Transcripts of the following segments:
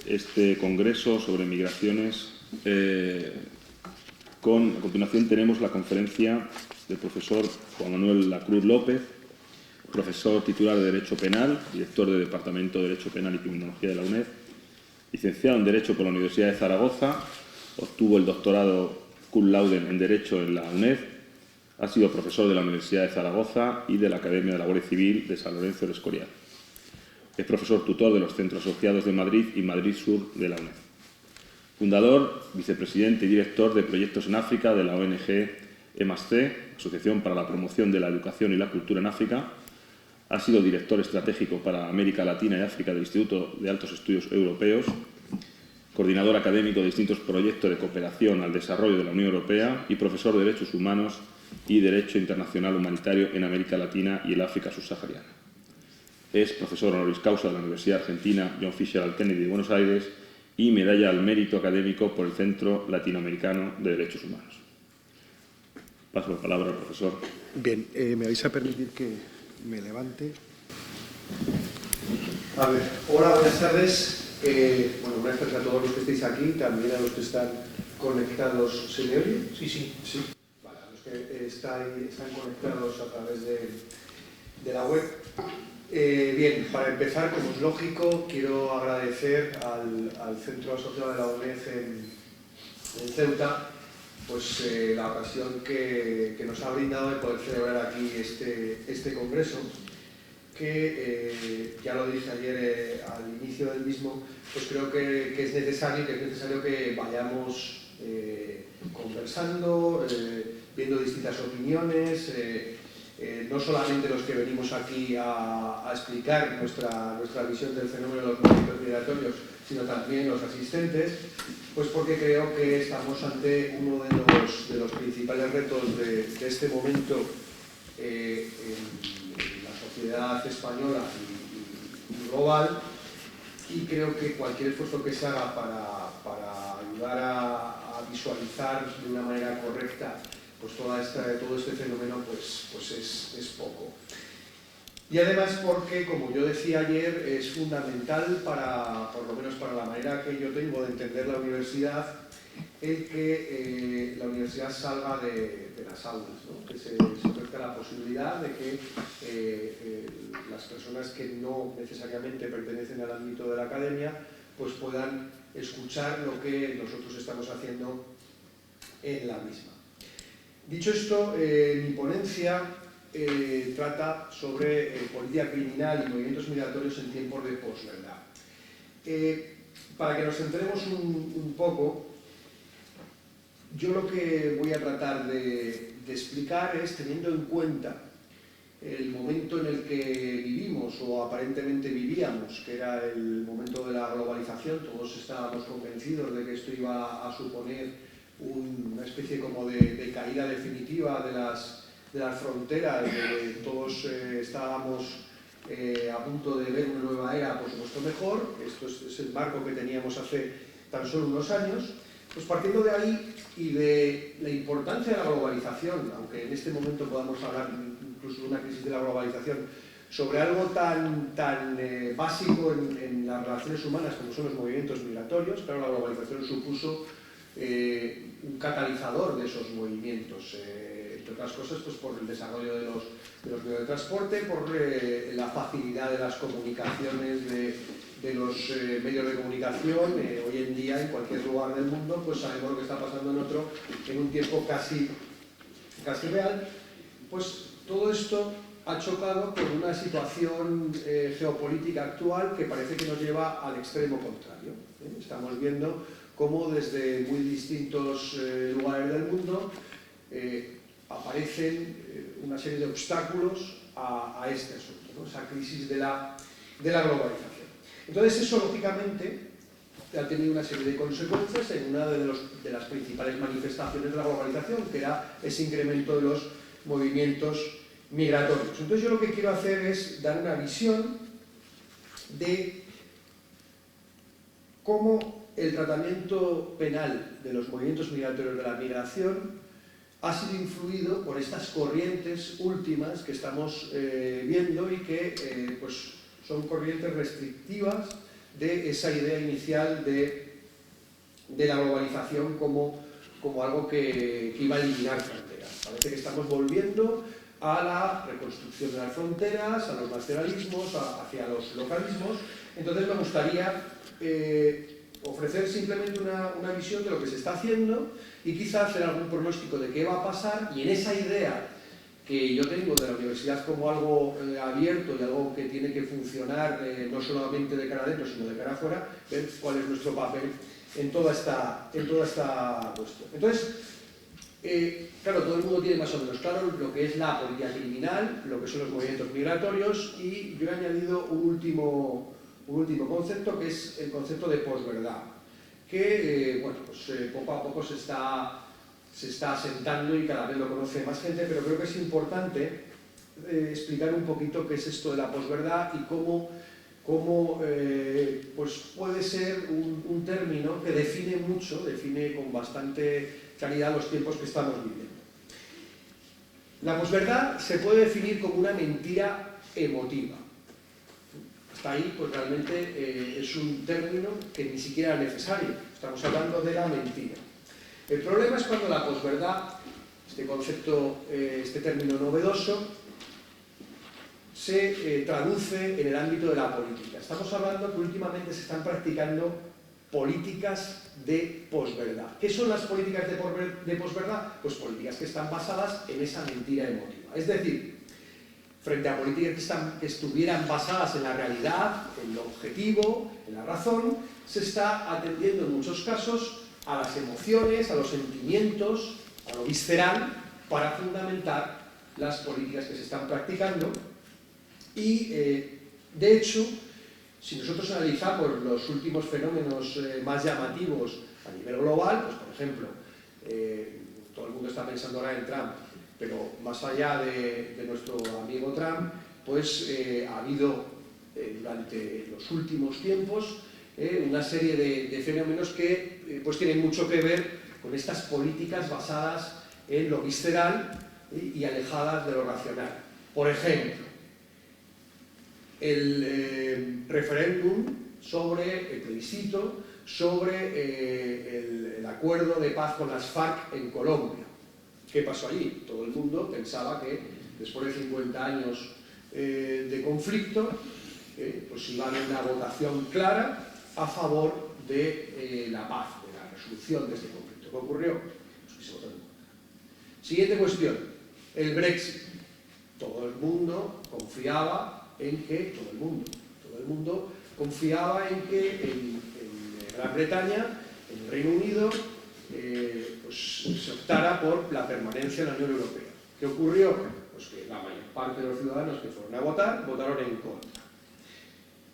este congreso sobre migraciones. A continuación tenemos la conferencia del profesor Juan Manuel Lacruz López, profesor titular de Derecho Penal, director del Departamento de Derecho Penal y Criminología de la UNED, licenciado en Derecho por la Universidad de Zaragoza, obtuvo el doctorado cum laude en Derecho en la UNED, ha sido profesor de la Universidad de Zaragoza y de la Academia de la Guardia Civil de San Lorenzo del Escorial. Es profesor tutor de los Centros Asociados de Madrid y Madrid Sur de la UNED. Fundador, vicepresidente y director de proyectos en África de la ONG EMASC, Asociación para la Promoción de la Educación y la Cultura en África. Ha sido director estratégico para América Latina y África del Instituto de Altos Estudios Europeos, coordinador académico de distintos proyectos de cooperación al desarrollo de la Unión Europea y profesor de Derechos Humanos y Derecho Internacional Humanitario en América Latina y el África subsahariana. Es profesor honoris causa de la Universidad Argentina John Fisher Kennedy de Buenos Aires y medalla al mérito académico por el Centro Latinoamericano de Derechos Humanos. Paso la palabra al profesor. Bien, me vais a permitir que me levante. A ver, hola, buenas tardes. Buenas tardes a todos los que estáis aquí, también a los que están conectados. ¿Se me oye? Sí. Vale, a los que están conectados a través de la web. Bien, para empezar, como es lógico, quiero agradecer al Centro Asociado de la UNED en Ceuta pues, la ocasión que nos ha brindado de poder celebrar aquí este congreso, que ya lo dije ayer al inicio del mismo, pues creo que es necesario que vayamos conversando, viendo distintas opiniones, no solamente los que venimos aquí a explicar nuestra visión del fenómeno de los movimientos migratorios, sino también los asistentes, pues porque creo que estamos ante uno de los principales retos de este momento en la sociedad española y global, y creo que cualquier esfuerzo que se haga para ayudar a visualizar de una manera correcta pues todo este fenómeno pues es poco. Y además porque, como yo decía ayer, es fundamental por lo menos para la manera que yo tengo de entender la universidad, el que la universidad salga de las aulas, ¿no? Que se ofrezca la posibilidad de que las personas que no necesariamente pertenecen al ámbito de la academia pues puedan escuchar lo que nosotros estamos haciendo en la misma. Dicho esto, mi ponencia trata sobre política criminal y movimientos migratorios en tiempos de posverdad. Para que nos centremos un poco, yo lo que voy a tratar de explicar es, teniendo en cuenta el momento en el que vivimos o aparentemente vivíamos, que era el momento de la globalización, todos estábamos convencidos de que esto iba a suponer una especie como de caída definitiva de las fronteras, todos estábamos a punto de ver una nueva era, por supuesto mejor. Esto es el marco que teníamos hace tan solo unos años. Pues partiendo de ahí y de la importancia de la globalización, aunque en este momento podamos hablar incluso de una crisis de la globalización, sobre algo tan básico en las relaciones humanas como son los movimientos migratorios. Claro, la globalización supuso un catalizador de esos movimientos, entre otras cosas pues por el desarrollo de los medios de transporte, por la facilidad de las comunicaciones, de los medios de comunicación. Hoy en día, en cualquier lugar del mundo, pues sabemos lo que está pasando en un tiempo casi real. Pues todo esto ha chocado con una situación geopolítica actual que parece que nos lleva al extremo contrario. Estamos viendo cómo desde muy distintos lugares del mundo aparecen una serie de obstáculos a este asunto, ¿no? Esa crisis de la globalización. Entonces eso, lógicamente, ha tenido una serie de consecuencias en una de las principales manifestaciones de la globalización, que era ese incremento de los movimientos migratorios. Entonces yo lo que quiero hacer es dar una visión de cómo el tratamiento penal de los movimientos migratorios de la migración ha sido influido por estas corrientes últimas que estamos viendo y que pues son corrientes restrictivas de esa idea inicial de la globalización como algo que iba a eliminar fronteras. Parece que estamos volviendo a la reconstrucción de las fronteras, a los nacionalismos, hacia los localismos. Entonces me gustaría ofrecer simplemente una visión de lo que se está haciendo y quizá hacer algún pronóstico de qué va a pasar, y en esa idea que yo tengo de la universidad como algo abierto y algo que tiene que funcionar no solamente de cara adentro sino de cara afuera, ver cuál es nuestro papel en toda esta cuestión. Entonces, claro, todo el mundo tiene más o menos claro lo que es la política criminal, lo que son los movimientos migratorios, y yo he añadido un último concepto, que es el concepto de posverdad, que bueno, pues, poco a poco se está asentando y cada vez lo conoce más gente, pero creo que es importante explicar un poquito qué es esto de la posverdad y cómo pues puede ser un término que define mucho, define con bastante claridad los tiempos que estamos viviendo. La posverdad se puede definir como una mentira emotiva. Hasta ahí, pues realmente es un término que ni siquiera es necesario. Estamos hablando de la mentira. El problema es cuando la posverdad, este concepto, este término novedoso, se traduce en el ámbito de la política. Estamos hablando que últimamente se están practicando políticas de posverdad. ¿Qué son las políticas de posverdad? Pues políticas que están basadas en esa mentira emotiva. Es decir, frente a políticas que estuvieran basadas en la realidad, en lo objetivo, en la razón, se está atendiendo en muchos casos a las emociones, a los sentimientos, a lo visceral, para fundamentar las políticas que se están practicando. Y, de hecho, si nosotros analizamos los últimos fenómenos más llamativos a nivel global, pues por ejemplo, todo el mundo está pensando ahora en Trump, pero más allá de nuestro amigo Trump, pues ha habido durante los últimos tiempos una serie de fenómenos que pues tienen mucho que ver con estas políticas basadas en lo visceral y alejadas de lo racional. Por ejemplo, el referéndum sobre el plebiscito sobre el acuerdo de paz con las FARC en Colombia. ¿Qué pasó allí? Todo el mundo pensaba que después de 50 años de conflicto pues iba a haber una votación clara a favor de la paz, de la resolución de este conflicto. ¿Qué ocurrió? Pues que se votó en contra. Siguiente cuestión, el Brexit. Todo el mundo confiaba en que, todo el mundo confiaba en que en Gran Bretaña, en el Reino Unido, pues se optara por la permanencia en la Unión Europea. ¿Qué ocurrió? Pues que la mayor parte de los ciudadanos que fueron a votar, votaron en contra.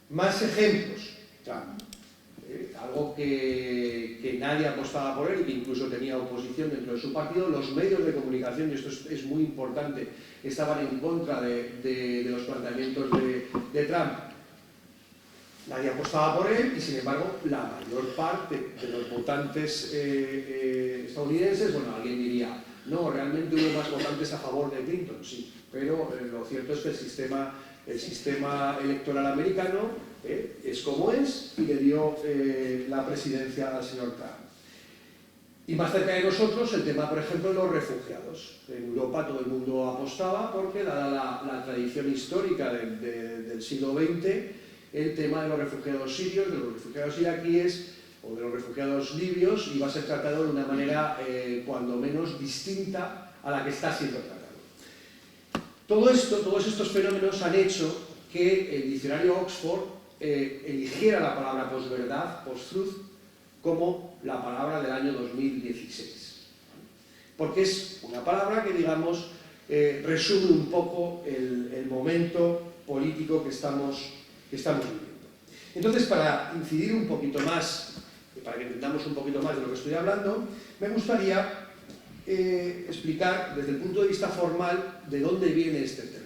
Más ejemplos. Trump. Algo que nadie apostaba por él y que incluso tenía oposición dentro de su partido. Los medios de comunicación, y esto es muy importante, estaban en contra de los planteamientos de Trump. Nadie apostaba por él y, sin embargo, la mayor parte de los votantes estadounidenses, bueno, alguien diría, no, realmente hubo más votantes a favor de Clinton, sí, pero lo cierto es que el sistema electoral americano es como es y le dio la presidencia al señor Trump. Y más cerca de nosotros, el tema, por ejemplo, de los refugiados. En Europa todo el mundo apostaba porque, dada la tradición histórica del siglo XX, el tema de los refugiados sirios, de los refugiados iraquíes o de los refugiados libios iba a ser tratado de una manera cuando menos distinta a la que está siendo tratado. Todos estos fenómenos han hecho que el diccionario Oxford eligiera la palabra posverdad, post-truth, como la palabra del año 2016. Porque es una palabra que, digamos, resume un poco el momento político que estamos viviendo. Entonces, para incidir un poquito más, para que entendamos un poquito más de lo que estoy hablando, me gustaría explicar desde el punto de vista formal de dónde viene este término.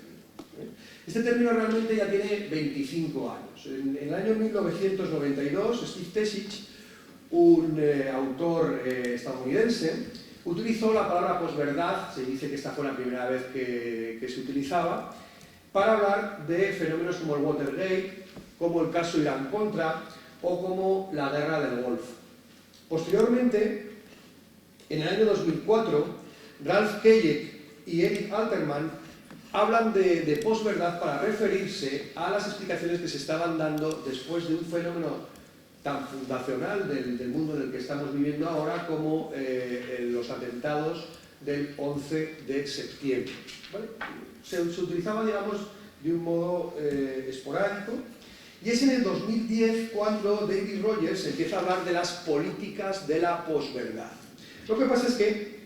Este término realmente ya tiene 25 años. En el año 1992, Steve Teschich, un autor estadounidense, utilizó la palabra posverdad, se dice que esta fue la primera vez que se utilizaba, para hablar de fenómenos como el Watergate, como el caso Irán-Contra, o como la Guerra del Golfo. Posteriormente, en el año 2004, Ralph Kayek y Eric Alterman hablan de posverdad para referirse a las explicaciones que se estaban dando después de un fenómeno tan fundacional del mundo en el que estamos viviendo ahora como los atentados del 11 de septiembre. ¿Vale? Se utilizaba, digamos, de un modo esporádico, y es en el 2010 cuando David Rogers empieza a hablar de las políticas de la posverdad. Lo que pasa es que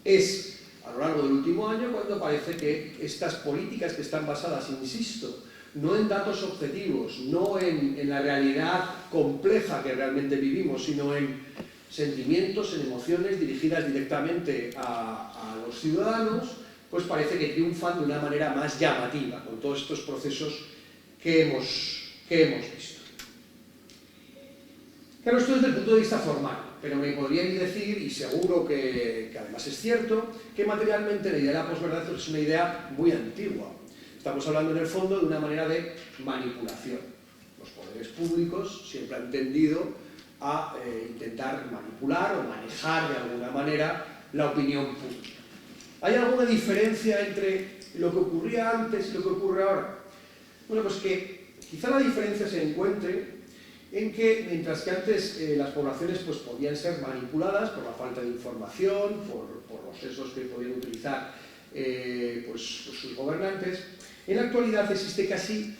es a lo largo del último año cuando parece que estas políticas, que están basadas, insisto, no en datos objetivos, no en la realidad compleja que realmente vivimos, sino en sentimientos, en emociones dirigidas directamente a los ciudadanos, pues parece que triunfan de una manera más llamativa con todos estos procesos que hemos visto. Claro, esto desde el punto de vista formal, pero me podrían decir, y seguro que además es cierto, que materialmente la idea de la posverdad es una idea muy antigua. Estamos hablando en el fondo de una manera de manipulación. Los poderes públicos siempre han tendido a intentar manipular o manejar de alguna manera la opinión pública. ¿Hay alguna diferencia entre lo que ocurría antes y lo que ocurre ahora? Bueno, pues que quizá la diferencia se encuentre en que, mientras que antes las poblaciones pues, podían ser manipuladas por la falta de información, por los sesgos que podían utilizar pues sus gobernantes, en la actualidad existe casi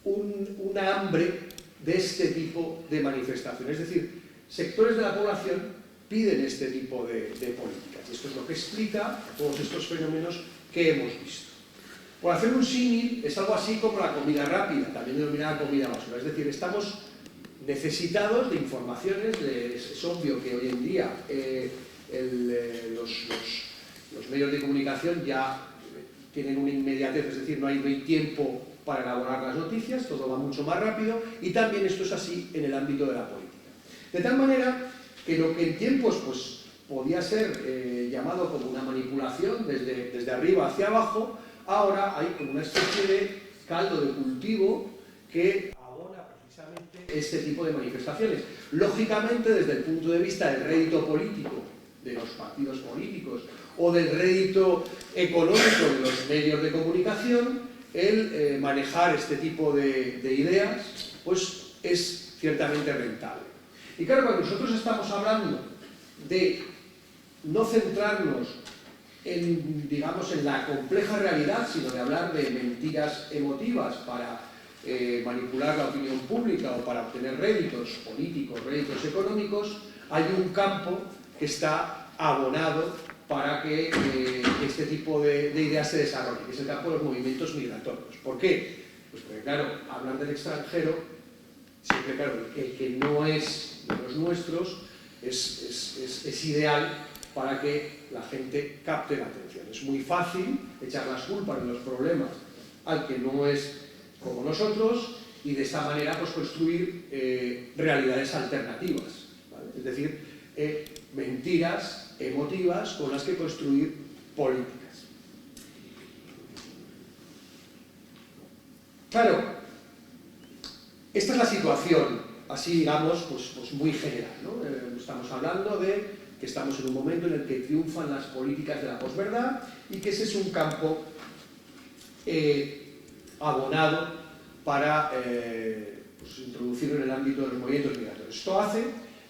una hambre de este tipo de manifestaciones. Es decir, sectores de la población piden este tipo de políticas. Y esto es lo que explica todos estos fenómenos que hemos visto. Por hacer un símil, es algo así como la comida rápida, también denominada comida basura. Es decir, estamos necesitados de informaciones. Es obvio que hoy en día los medios de comunicación ya tienen una inmediatez, es decir, no hay tiempo para elaborar las noticias, todo va mucho más rápido, y también esto es así en el ámbito de la política. De tal manera que lo que en tiempos pues, podía ser llamado como una manipulación desde arriba hacia abajo, ahora hay como una especie de caldo de cultivo que abona precisamente este tipo de manifestaciones. Lógicamente, desde el punto de vista del rédito político de los partidos políticos o del rédito económico de los medios de comunicación, el manejar este tipo de ideas pues es ciertamente rentable. Y claro, cuando nosotros estamos hablando de no centrarnos en, digamos, en la compleja realidad, sino de hablar de mentiras emotivas para manipular la opinión pública o para obtener réditos políticos, réditos económicos, hay un campo que está abonado para que este tipo de ideas se desarrolle, que es el campo de los movimientos migratorios. ¿Por qué? Pues porque, claro, hablar del extranjero, siempre, claro, el que no es de los nuestros, es ideal para que la gente capte la atención. Es muy fácil echar las culpas de los problemas al que no es como nosotros y de esta manera pues, construir realidades alternativas, ¿vale? Es decir, mentiras emotivas con las que construir políticas. Claro, esta es la situación, así digamos, pues muy general, ¿no? Estamos hablando de que estamos en un momento en el que triunfan las políticas de la posverdad y que ese es un campo abonado para pues, introducirlo en el ámbito de los movimientos migratorios. Esto hace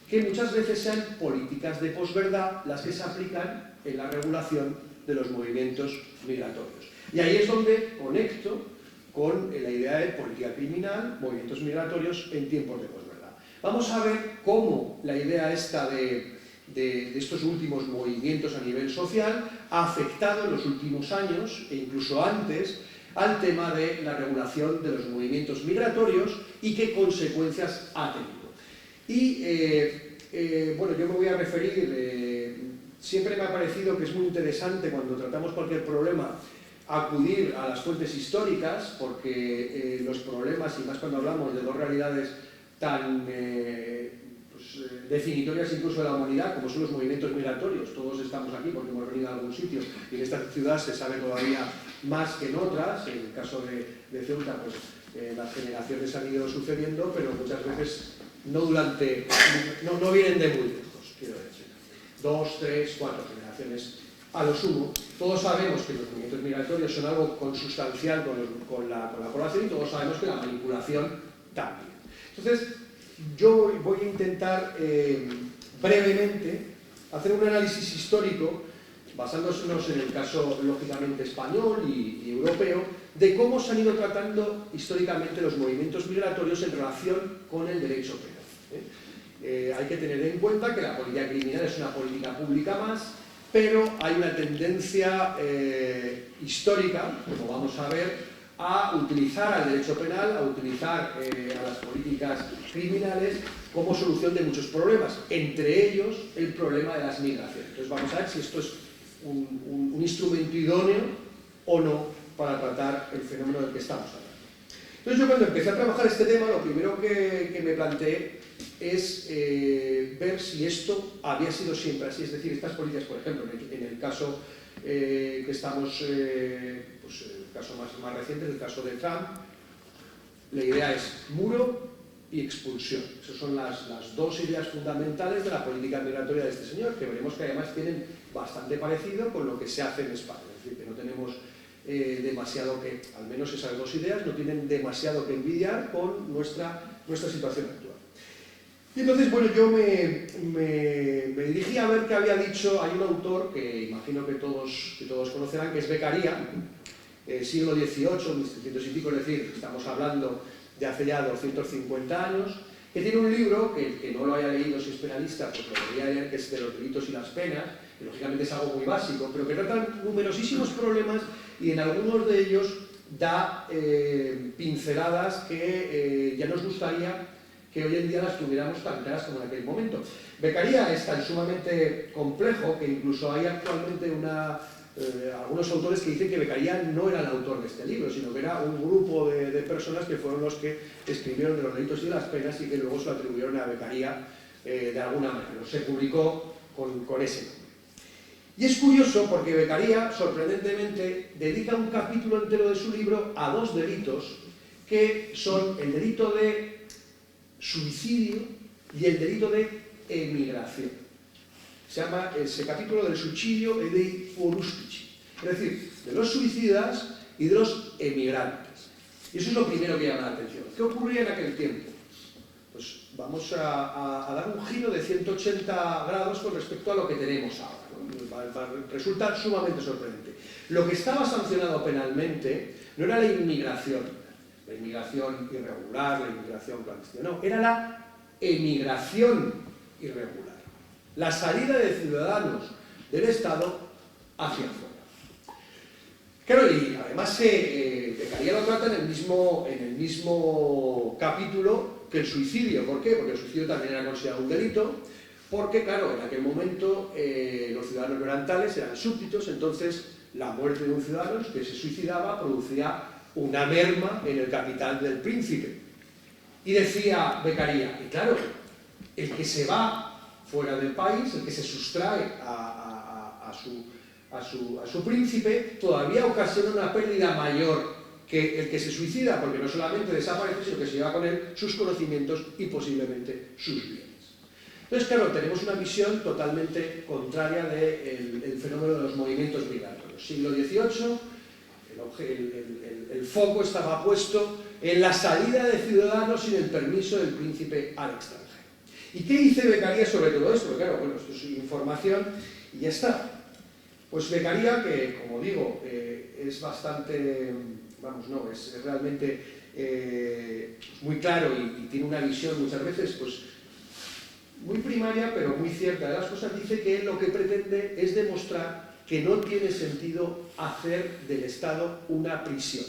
que muchas veces sean políticas de posverdad las que se aplican en la regulación de los movimientos migratorios. Y ahí es donde conecto con la idea de política criminal, movimientos migratorios en tiempos de posverdad. Vamos a ver cómo la idea esta de estos últimos movimientos a nivel social ha afectado en los últimos años, e incluso antes, al tema de la regulación de los movimientos migratorios y qué consecuencias ha tenido. Y bueno, yo me voy a referir, siempre me ha parecido que es muy interesante cuando tratamos cualquier problema acudir a las fuentes históricas, porque los problemas, y más cuando hablamos de dos realidades tan definitorias incluso de la humanidad, como son los movimientos migratorios, todos estamos aquí porque hemos venido a algún sitio y en esta ciudad se sabe todavía más que en otras, en el caso de Ceuta, pues las generaciones han ido sucediendo, pero muchas veces no vienen de muy lejos, quiero decir. 2, 3, 4 generaciones a lo sumo. Todos sabemos que los movimientos migratorios son algo consustancial con la población y todos sabemos que la manipulación también. Entonces, yo voy a intentar brevemente hacer un análisis histórico, basándonos en el caso, lógicamente, español y europeo, de cómo se han ido tratando históricamente los movimientos migratorios en relación con el derecho penal. Hay que tener en cuenta que la política criminal es una política pública más, pero hay una tendencia histórica, como vamos a ver, a utilizar al derecho penal, a utilizar a las políticas criminales como solución de muchos problemas, entre ellos el problema de las migraciones. Entonces vamos a ver si esto es un instrumento idóneo o no para tratar el fenómeno del que estamos hablando. Entonces yo cuando empecé a trabajar este tema, lo primero que me planteé es ver si esto había sido siempre así, es decir, estas políticas, por ejemplo, en el caso que estamos, pues el caso más reciente, el caso de Trump, la idea es muro y expulsión. Esas son las dos ideas fundamentales de la política migratoria de este señor, que veremos que además tienen bastante parecido con lo que se hace en España, es decir, que no tenemos demasiado que, al menos esas dos ideas, no tienen demasiado que envidiar con nuestra situación actual. Y entonces, bueno, yo me dirigí a ver qué había dicho. Hay un autor que imagino que todos conocerán, que es Beccaria, siglo XVIII, 1300 y pico, es decir, estamos hablando de hace ya 250 años, que tiene un libro, que no lo haya leído si es penalista, pues lo debería leer, que es de los delitos y las penas, que lógicamente es algo muy básico, pero que trata numerosísimos problemas y en algunos de ellos da pinceladas que ya nos gustaría que hoy en día las tuviéramos tan claras como en aquel momento. Beccaria es tan sumamente complejo que incluso hay actualmente algunos autores que dicen que Beccaria no era el autor de este libro, sino que era un grupo de personas que fueron los que escribieron de los delitos y de las penas y que luego se lo atribuyeron a Beccaria de alguna manera. Se publicó con ese nombre. Y es curioso porque Beccaria, sorprendentemente, dedica un capítulo entero de su libro a dos delitos que son el delito de suicidio y el delito de emigración. Se llama ese capítulo del suicidio e dei fuoriuscitori, es decir, de los suicidas y de los emigrantes. Y eso es lo primero que llama la atención. ¿Qué ocurría en aquel tiempo? Pues vamos a dar un giro de 180 grados con respecto a lo que tenemos ahora, ¿no? Resulta sumamente sorprendente. Lo que estaba sancionado penalmente no era la inmigración irregular, la inmigración clandestina, no, era la emigración irregular, la salida de ciudadanos del Estado hacia afuera. Claro, y además Beccaria lo trata en el mismo capítulo que el suicidio. ¿Por qué? Porque el suicidio también era considerado un delito, porque claro, en aquel momento los ciudadanos no eran tales, eran súbditos, entonces la muerte de un ciudadano que se suicidaba producía una merma en el capital del príncipe. Y decía Beccaria, y claro, el que se va fuera del país, el que se sustrae a su príncipe, todavía ocasiona una pérdida mayor que el que se suicida, porque no solamente desaparece, sino que se lleva con él sus conocimientos y posiblemente sus bienes. Entonces, claro, tenemos una visión totalmente contraria del fenómeno de los movimientos migratorios. Siglo XVIII, el foco estaba puesto en la salida de ciudadanos sin el permiso del príncipe al extranjero. ¿Y qué dice Beccaria sobre todo esto? Porque claro, bueno, esto es información y ya está. Pues Beccaria, que como digo, es bastante, es realmente muy claro y tiene una visión muchas veces, pues, muy primaria, pero muy cierta de las cosas, dice que lo que pretende es demostrar que no tiene sentido hacer del Estado una prisión.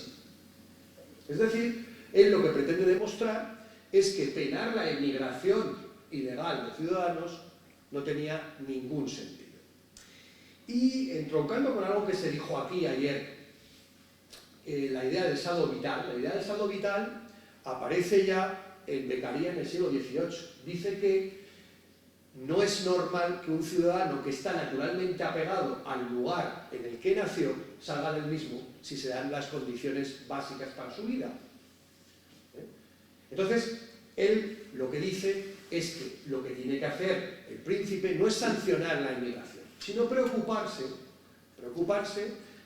Es decir, él lo que pretende demostrar es que penar la emigración ilegal de ciudadanos no tenía ningún sentido. Y entroncando con algo que se dijo aquí ayer, la idea del saldo vital aparece ya en Beccaria en el siglo XVIII. Dice que no es normal que un ciudadano que está naturalmente apegado al lugar en el que nació salga del mismo si se dan las condiciones básicas para su vida. Entonces, él lo que dice es que lo que tiene que hacer el príncipe no es sancionar la inmigración, sino preocuparse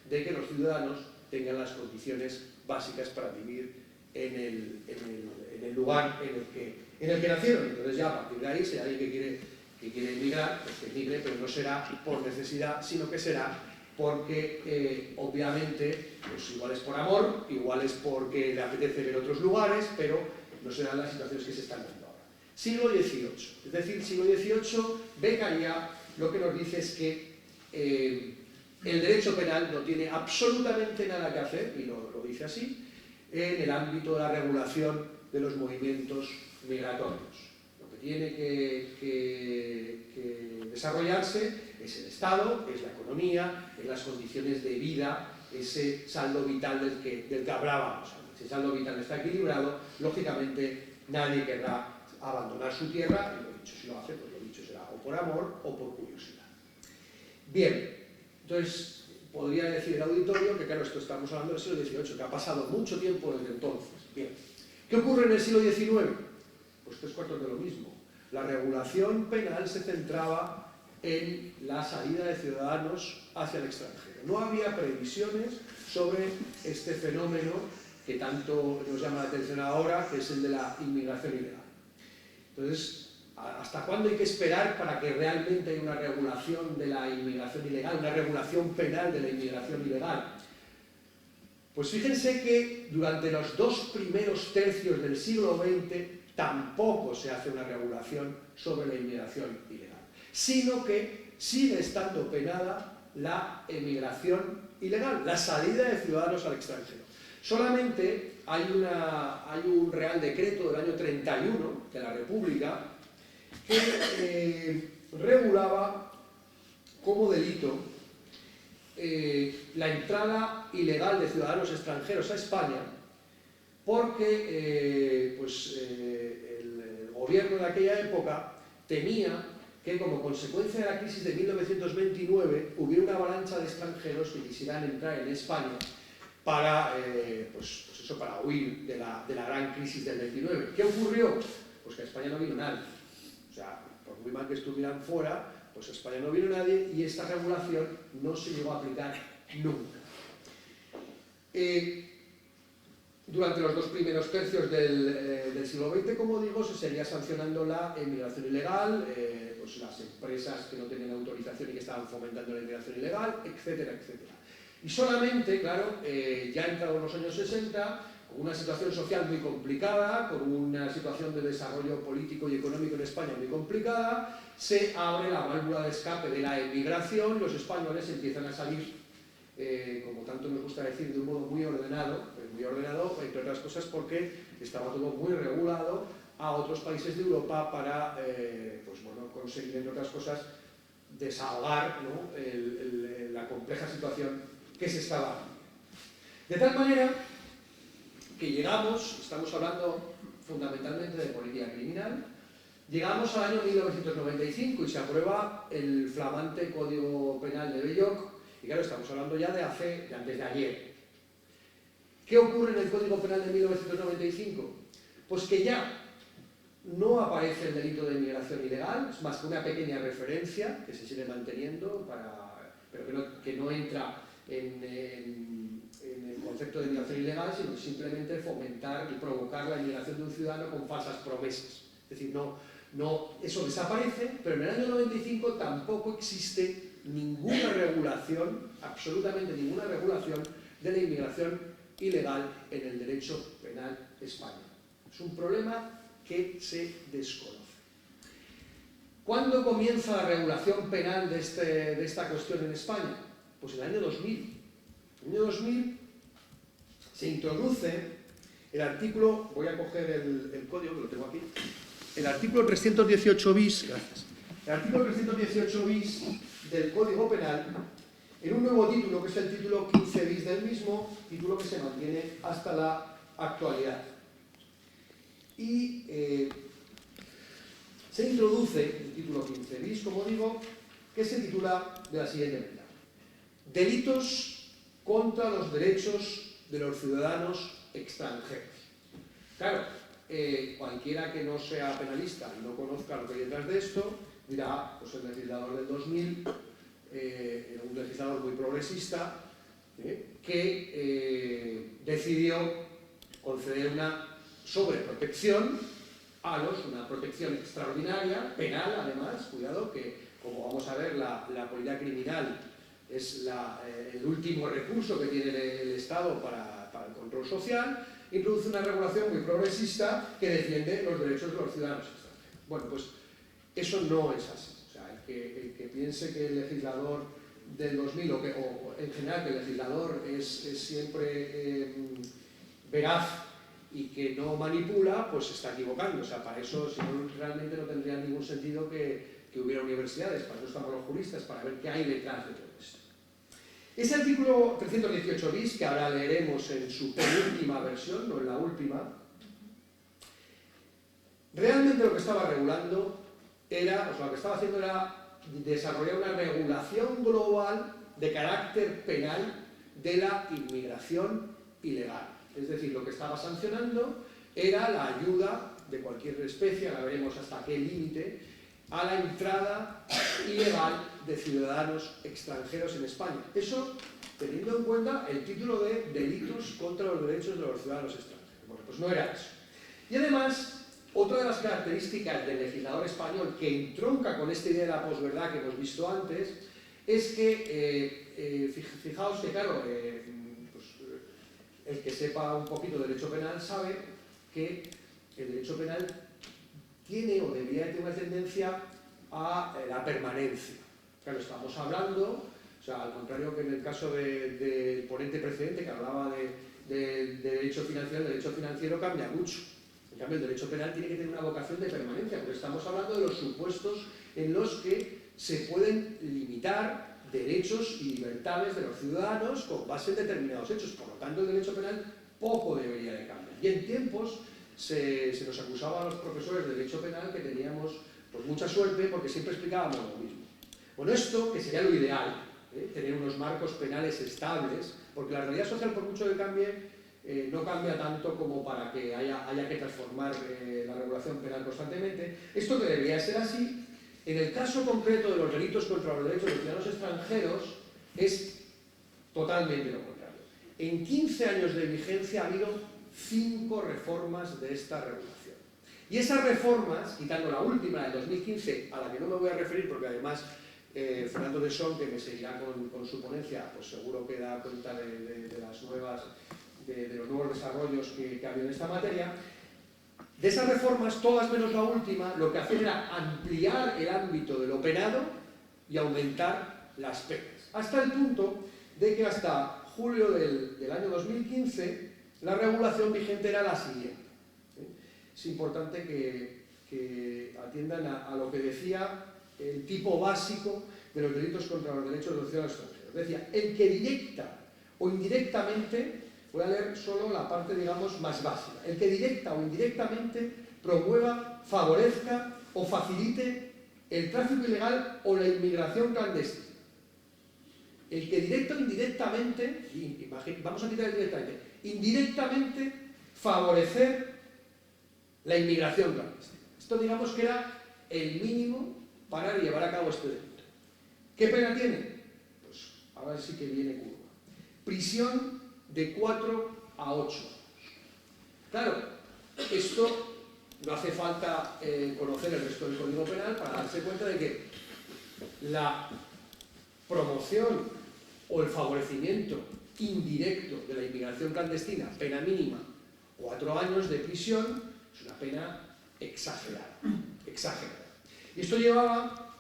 de que los ciudadanos tengan las condiciones básicas para vivir en el lugar en el que nacieron. Entonces ya a partir de ahí, si hay alguien que quiere emigrar, pues que emigre, pero no será por necesidad, sino que será porque obviamente pues igual es por amor, igual es porque le apetece ver otros lugares, pero no serán las situaciones que se están dando ahora. Siglo XVIII, es decir, siglo XVIII, Beccaria lo que nos dice es que el derecho penal no tiene absolutamente nada que hacer, y lo dice así, en el ámbito de la regulación de los movimientos migratorios. Lo que tiene que desarrollarse es el Estado, es la economía, es las condiciones de vida, ese saldo vital del que hablábamos. Si el saldo vital está equilibrado, lógicamente nadie querrá abandonar su tierra, y lo dicho, si lo hace, pues lo dicho será o por amor o por curiosidad. Bien, entonces podría decir el auditorio que, claro, esto estamos hablando del siglo XVIII, que ha pasado mucho tiempo desde entonces. Bien, ¿qué ocurre en el siglo XIX? Pues 3/4 de lo mismo. La regulación penal se centraba en la salida de ciudadanos hacia el extranjero. No había previsiones sobre este fenómeno que tanto nos llama la atención ahora, que es el de la inmigración ilegal. Entonces, ¿hasta cuándo hay que esperar para que realmente haya una regulación de la inmigración ilegal, una regulación penal de la inmigración ilegal? Pues fíjense que durante los 2 primeros tercios del siglo XX tampoco se hace una regulación sobre la inmigración ilegal, sino que sigue estando penada la emigración ilegal, la salida de ciudadanos al extranjero. Solamente hay un Real Decreto del año 31 de la República que regulaba como delito la entrada ilegal de ciudadanos extranjeros a España, porque el gobierno de aquella época temía que, como consecuencia de la crisis de 1929, hubiera una avalancha de extranjeros que quisieran entrar en España para, para huir de la gran crisis del 29. ¿Qué ocurrió? Pues que a España no vino nadie. O sea, por muy mal que estuvieran fuera, pues a España no vino nadie y esta regulación no se llegó a aplicar nunca. Durante los 2 primeros tercios del siglo XX, como digo, se seguía sancionando la inmigración ilegal, pues las empresas que no tenían autorización y que estaban fomentando la inmigración ilegal, etcétera, etcétera. Y solamente, claro, ya entrados los años 60, con una situación social muy complicada, con una situación de desarrollo político y económico en España muy complicada, se abre la válvula de escape de la emigración, los españoles empiezan a salir, como tanto nos gusta decir, de un modo muy ordenado, entre otras cosas porque estaba todo muy regulado, a otros países de Europa para conseguir, entre otras cosas, desahogar, ¿no?, la compleja situación que se estaba dando. De tal manera que llegamos, estamos hablando fundamentalmente de política criminal, llegamos al año 1995 y se aprueba el flamante Código Penal de Belloc, y claro, estamos hablando ya de antes de ayer. ¿Qué ocurre en el Código Penal de 1995? Pues que ya no aparece el delito de inmigración ilegal, es más que una pequeña referencia que se sigue manteniendo, pero que no entra en el concepto de inmigración ilegal, sino simplemente fomentar y provocar la inmigración de un ciudadano con falsas promesas. Es decir, eso desaparece, pero en el año 95 tampoco existe ninguna regulación, absolutamente ninguna regulación de la inmigración ilegal en el derecho penal español. Es un problema que se desconoce. ¿Cuándo comienza la regulación penal de esta cuestión en España? Pues en el año 2000. En el año 2000 se introduce el artículo, voy a coger el código que lo tengo aquí, el artículo 318 bis, gracias, el artículo 318 bis del Código Penal en un nuevo título, que es el título 15 bis del mismo, título que se mantiene hasta la actualidad. Y se introduce el título 15 bis, como digo, que se titula de la siguiente manera: delitos contra los derechos de los ciudadanos extranjeros. Claro, cualquiera que no sea penalista y no conozca lo que hay detrás de esto, dirá, pues el legislador del 2000 era un legislador muy progresista que decidió conceder una sobreprotección a una protección extraordinaria, penal además, cuidado, que como vamos a ver la política criminal es el último recurso que tiene el Estado para el control social, introduce una regulación muy progresista que defiende los derechos de los ciudadanos extranjeros. Bueno, pues eso no es así. O sea, el que piense que el legislador del 2000 o en general que el legislador es siempre veraz y que no manipula, pues se está equivocando. O sea, para eso, si no, realmente no tendría ningún sentido que hubiera universidades. Para eso estamos los juristas, para ver qué hay detrás de todo esto. Ese artículo 318 bis, que ahora leeremos en su penúltima versión, no en la última, realmente lo que estaba regulando era, o sea, lo que estaba haciendo era desarrollar una regulación global de carácter penal de la inmigración ilegal. Es decir, lo que estaba sancionando era la ayuda de cualquier especie, ahora veremos hasta qué límite, a la entrada ilegal de ciudadanos extranjeros en España. Eso teniendo en cuenta el título de delitos contra los derechos de los ciudadanos extranjeros. Bueno, pues no era eso. Y además, otra de las características del legislador español que entronca con esta idea de la posverdad que hemos visto antes es que, fijaos que, claro, pues, el que sepa un poquito de derecho penal sabe que el derecho penal tiene o debería tener una tendencia a la permanencia. Claro, estamos hablando, o sea, al contrario que en el caso del ponente precedente que hablaba de derecho financiero, el derecho financiero cambia mucho. En cambio, el derecho penal tiene que tener una vocación de permanencia, porque estamos hablando de los supuestos en los que se pueden limitar derechos y libertades de los ciudadanos con base en determinados hechos. Por lo tanto, el derecho penal poco debería de cambiar. Y en tiempos se nos acusaba a los profesores de derecho penal que teníamos pues, mucha suerte porque siempre explicábamos lo mismo. Bueno, esto, que sería lo ideal, tener unos marcos penales estables, porque la realidad social, por mucho que cambie, no cambia tanto como para que haya que transformar la regulación penal constantemente. Esto que debería ser así, en el caso concreto de los delitos contra los derechos de los ciudadanos extranjeros, es totalmente lo contrario. En 15 años de vigencia ha habido 5 reformas de esta regulación. Y esas reformas, quitando la última, la del 2015, a la que no me voy a referir porque además Fernando de Son, que me seguirá con su ponencia, pues seguro que da cuenta de los nuevos desarrollos que ha habido en esta materia. De esas reformas, todas menos la última, lo que hacían era ampliar el ámbito de lo penado y aumentar las penas. Hasta el punto de que hasta julio del año 2015 la regulación vigente era la siguiente. Es importante que atiendan a lo que decía el tipo básico de los delitos contra los derechos de los ciudadanos extranjeros. Decía, el que directa o indirectamente, voy a leer solo la parte, digamos, más básica, el que directa o indirectamente promueva, favorezca o facilite el tráfico ilegal o la inmigración clandestina. El que directa o indirectamente, vamos a quitar el directamente, indirectamente favorecer la inmigración clandestina. Esto digamos que era el mínimo para llevar a cabo este delito. ¿Qué pena tiene? Pues ahora sí que viene curva. Prisión de 4 a 8 años. Claro, esto no hace falta conocer el resto del Código Penal para darse cuenta de que la promoción o el favorecimiento indirecto de la inmigración clandestina, pena mínima, 4 años de prisión, es una pena exagerada. Y esto llevaba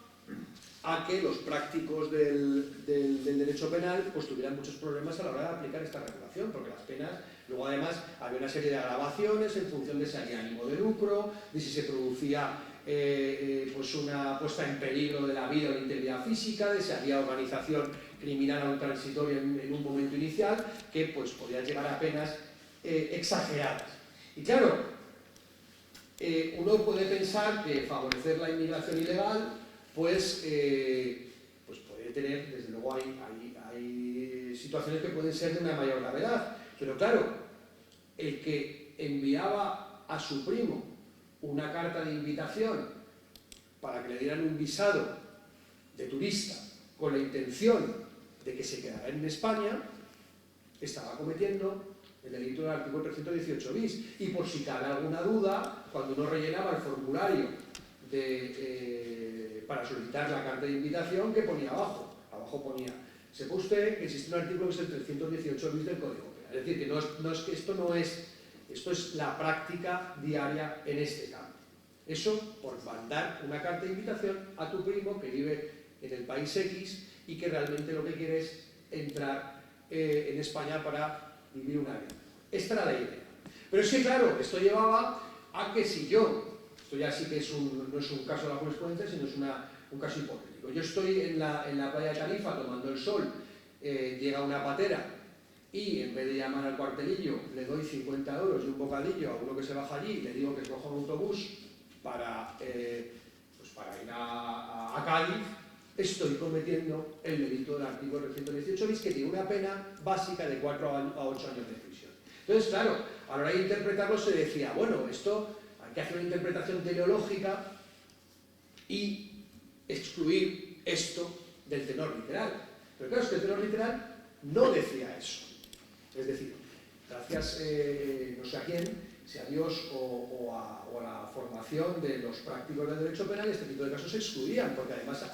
a que los prácticos del derecho penal pues, tuvieran muchos problemas a la hora de aplicar esta regulación, porque las penas, luego además había una serie de agravaciones en función de si había ánimo de lucro, de si se producía pues una puesta en peligro de la vida o la integridad física, de si había organización criminal o transitoria en un momento inicial, que pues podía llevar a penas exageradas. Y claro, uno puede pensar que favorecer la inmigración ilegal pues puede tener, desde luego hay situaciones que pueden ser de una mayor gravedad, pero claro, el que enviaba a su primo una carta de invitación para que le dieran un visado de turista con la intención de que se quedara en España, estaba cometiendo el delito del artículo 318 bis. Y por si cabe alguna duda, cuando uno rellenaba el formulario para solicitar la carta de invitación, ¿qué ponía abajo? Abajo ponía, sepa usted que existe un artículo que es el 318 bis del Código Penal. Es decir, que esto es la práctica diaria en este campo. Eso por mandar una carta de invitación a tu primo que vive en el país X y que realmente lo que quiere es entrar en España para vivir una vida. Esta era la idea. Pero es que, claro, esto llevaba a que si yo, esto ya sí que no es un caso de la jurisprudencia, sino es un caso hipotético. Yo estoy en la playa de Tarifa tomando el sol, llega una patera y en vez de llamar al cuartelillo le doy 50 euros y un bocadillo a uno que se baja allí y le digo que coja un autobús para ir a Cádiz, estoy cometiendo el delito del artículo 318 bis, que tiene una pena básica de 4 a 8 años de prisión. Entonces, claro, a la hora de interpretarlo se decía, bueno, esto hay que hacer una interpretación teleológica y excluir esto del tenor literal. Pero claro, es que el tenor literal no decía eso. Es decir, gracias no sé a quién, si a Dios o a la formación de los prácticos del derecho penal, este tipo de casos se excluían, porque además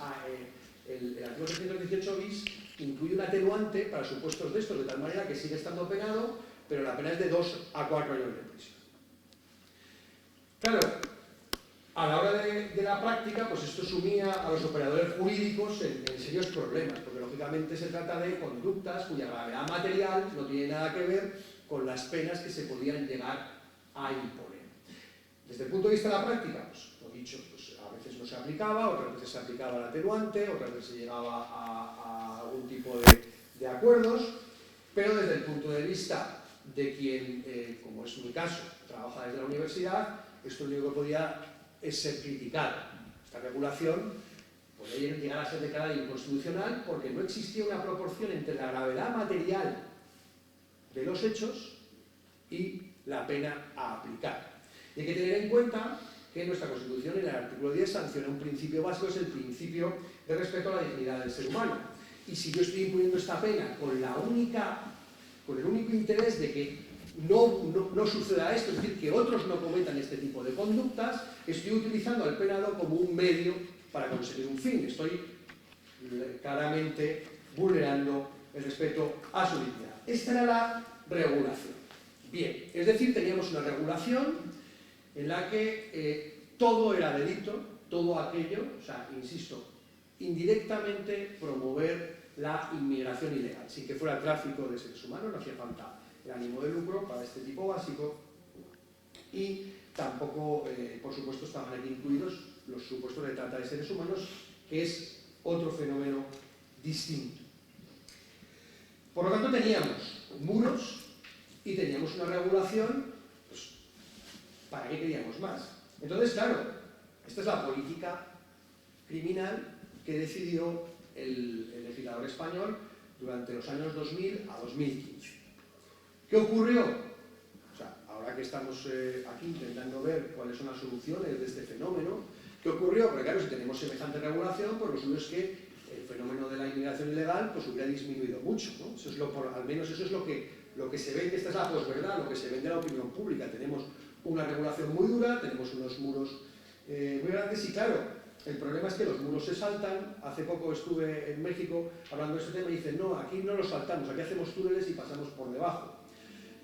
el artículo 318 bis incluye un atenuante para supuestos de estos, de tal manera que sigue estando penado, pero la pena es de 2 a 4 años de prisión. Claro, a la hora de la práctica, pues esto sumía a los operadores jurídicos en serios problemas, porque lógicamente se trata de conductas cuya gravedad material no tiene nada que ver con las penas que se podían llegar a imponer. Desde el punto de vista de la práctica, pues lo dicho, pues a veces no se aplicaba, otras veces se aplicaba el atenuante, otras veces se llegaba a algún tipo de acuerdos, pero desde el punto de vista de quien, como es mi caso, trabaja desde la universidad, esto lo único que podía es ser criticado. Esta regulación podría llegar a ser declarada inconstitucional porque no existía una proporción entre la gravedad material de los hechos y la pena a aplicar. Y hay que tener en cuenta que nuestra Constitución, en el artículo 10, sanciona un principio básico, es el principio de respeto a la dignidad del ser humano. Y si yo estoy imponiendo esta pena con el único interés de que no suceda esto, es decir, que otros no cometan este tipo de conductas, estoy utilizando al penado como un medio para conseguir un fin. Estoy claramente vulnerando el respeto a su dignidad. Esta era la regulación. Bien, es decir, teníamos una regulación en la que todo era delito, todo aquello, o sea, insisto, indirectamente promover la inmigración ilegal, sin que fuera tráfico de seres humanos, no hacía falta el ánimo de lucro para este tipo básico, y tampoco, por supuesto, estaban aquí incluidos los supuestos de trata de seres humanos, que es otro fenómeno distinto. Por lo tanto, teníamos muros y teníamos una regulación, pues, ¿para qué queríamos más? Entonces, claro, esta es la política criminal que decidió el legislador español durante los años 2000 a 2015. ¿Qué ocurrió? O sea, ahora que estamos aquí intentando ver cuáles son las soluciones de este fenómeno, ¿qué ocurrió? Porque claro, si tenemos semejante regulación, pues lo suyo es que el fenómeno de la inmigración ilegal pues hubiera disminuido mucho, ¿no? Eso es al menos eso es lo que se ve, que esta es la posverdad, lo que se ve de la opinión pública. Tenemos una regulación muy dura, tenemos unos muros muy grandes y claro, el problema es que los muros se saltan. Hace poco estuve en México hablando de este tema y dicen, no, aquí no los saltamos, aquí hacemos túneles y pasamos por debajo.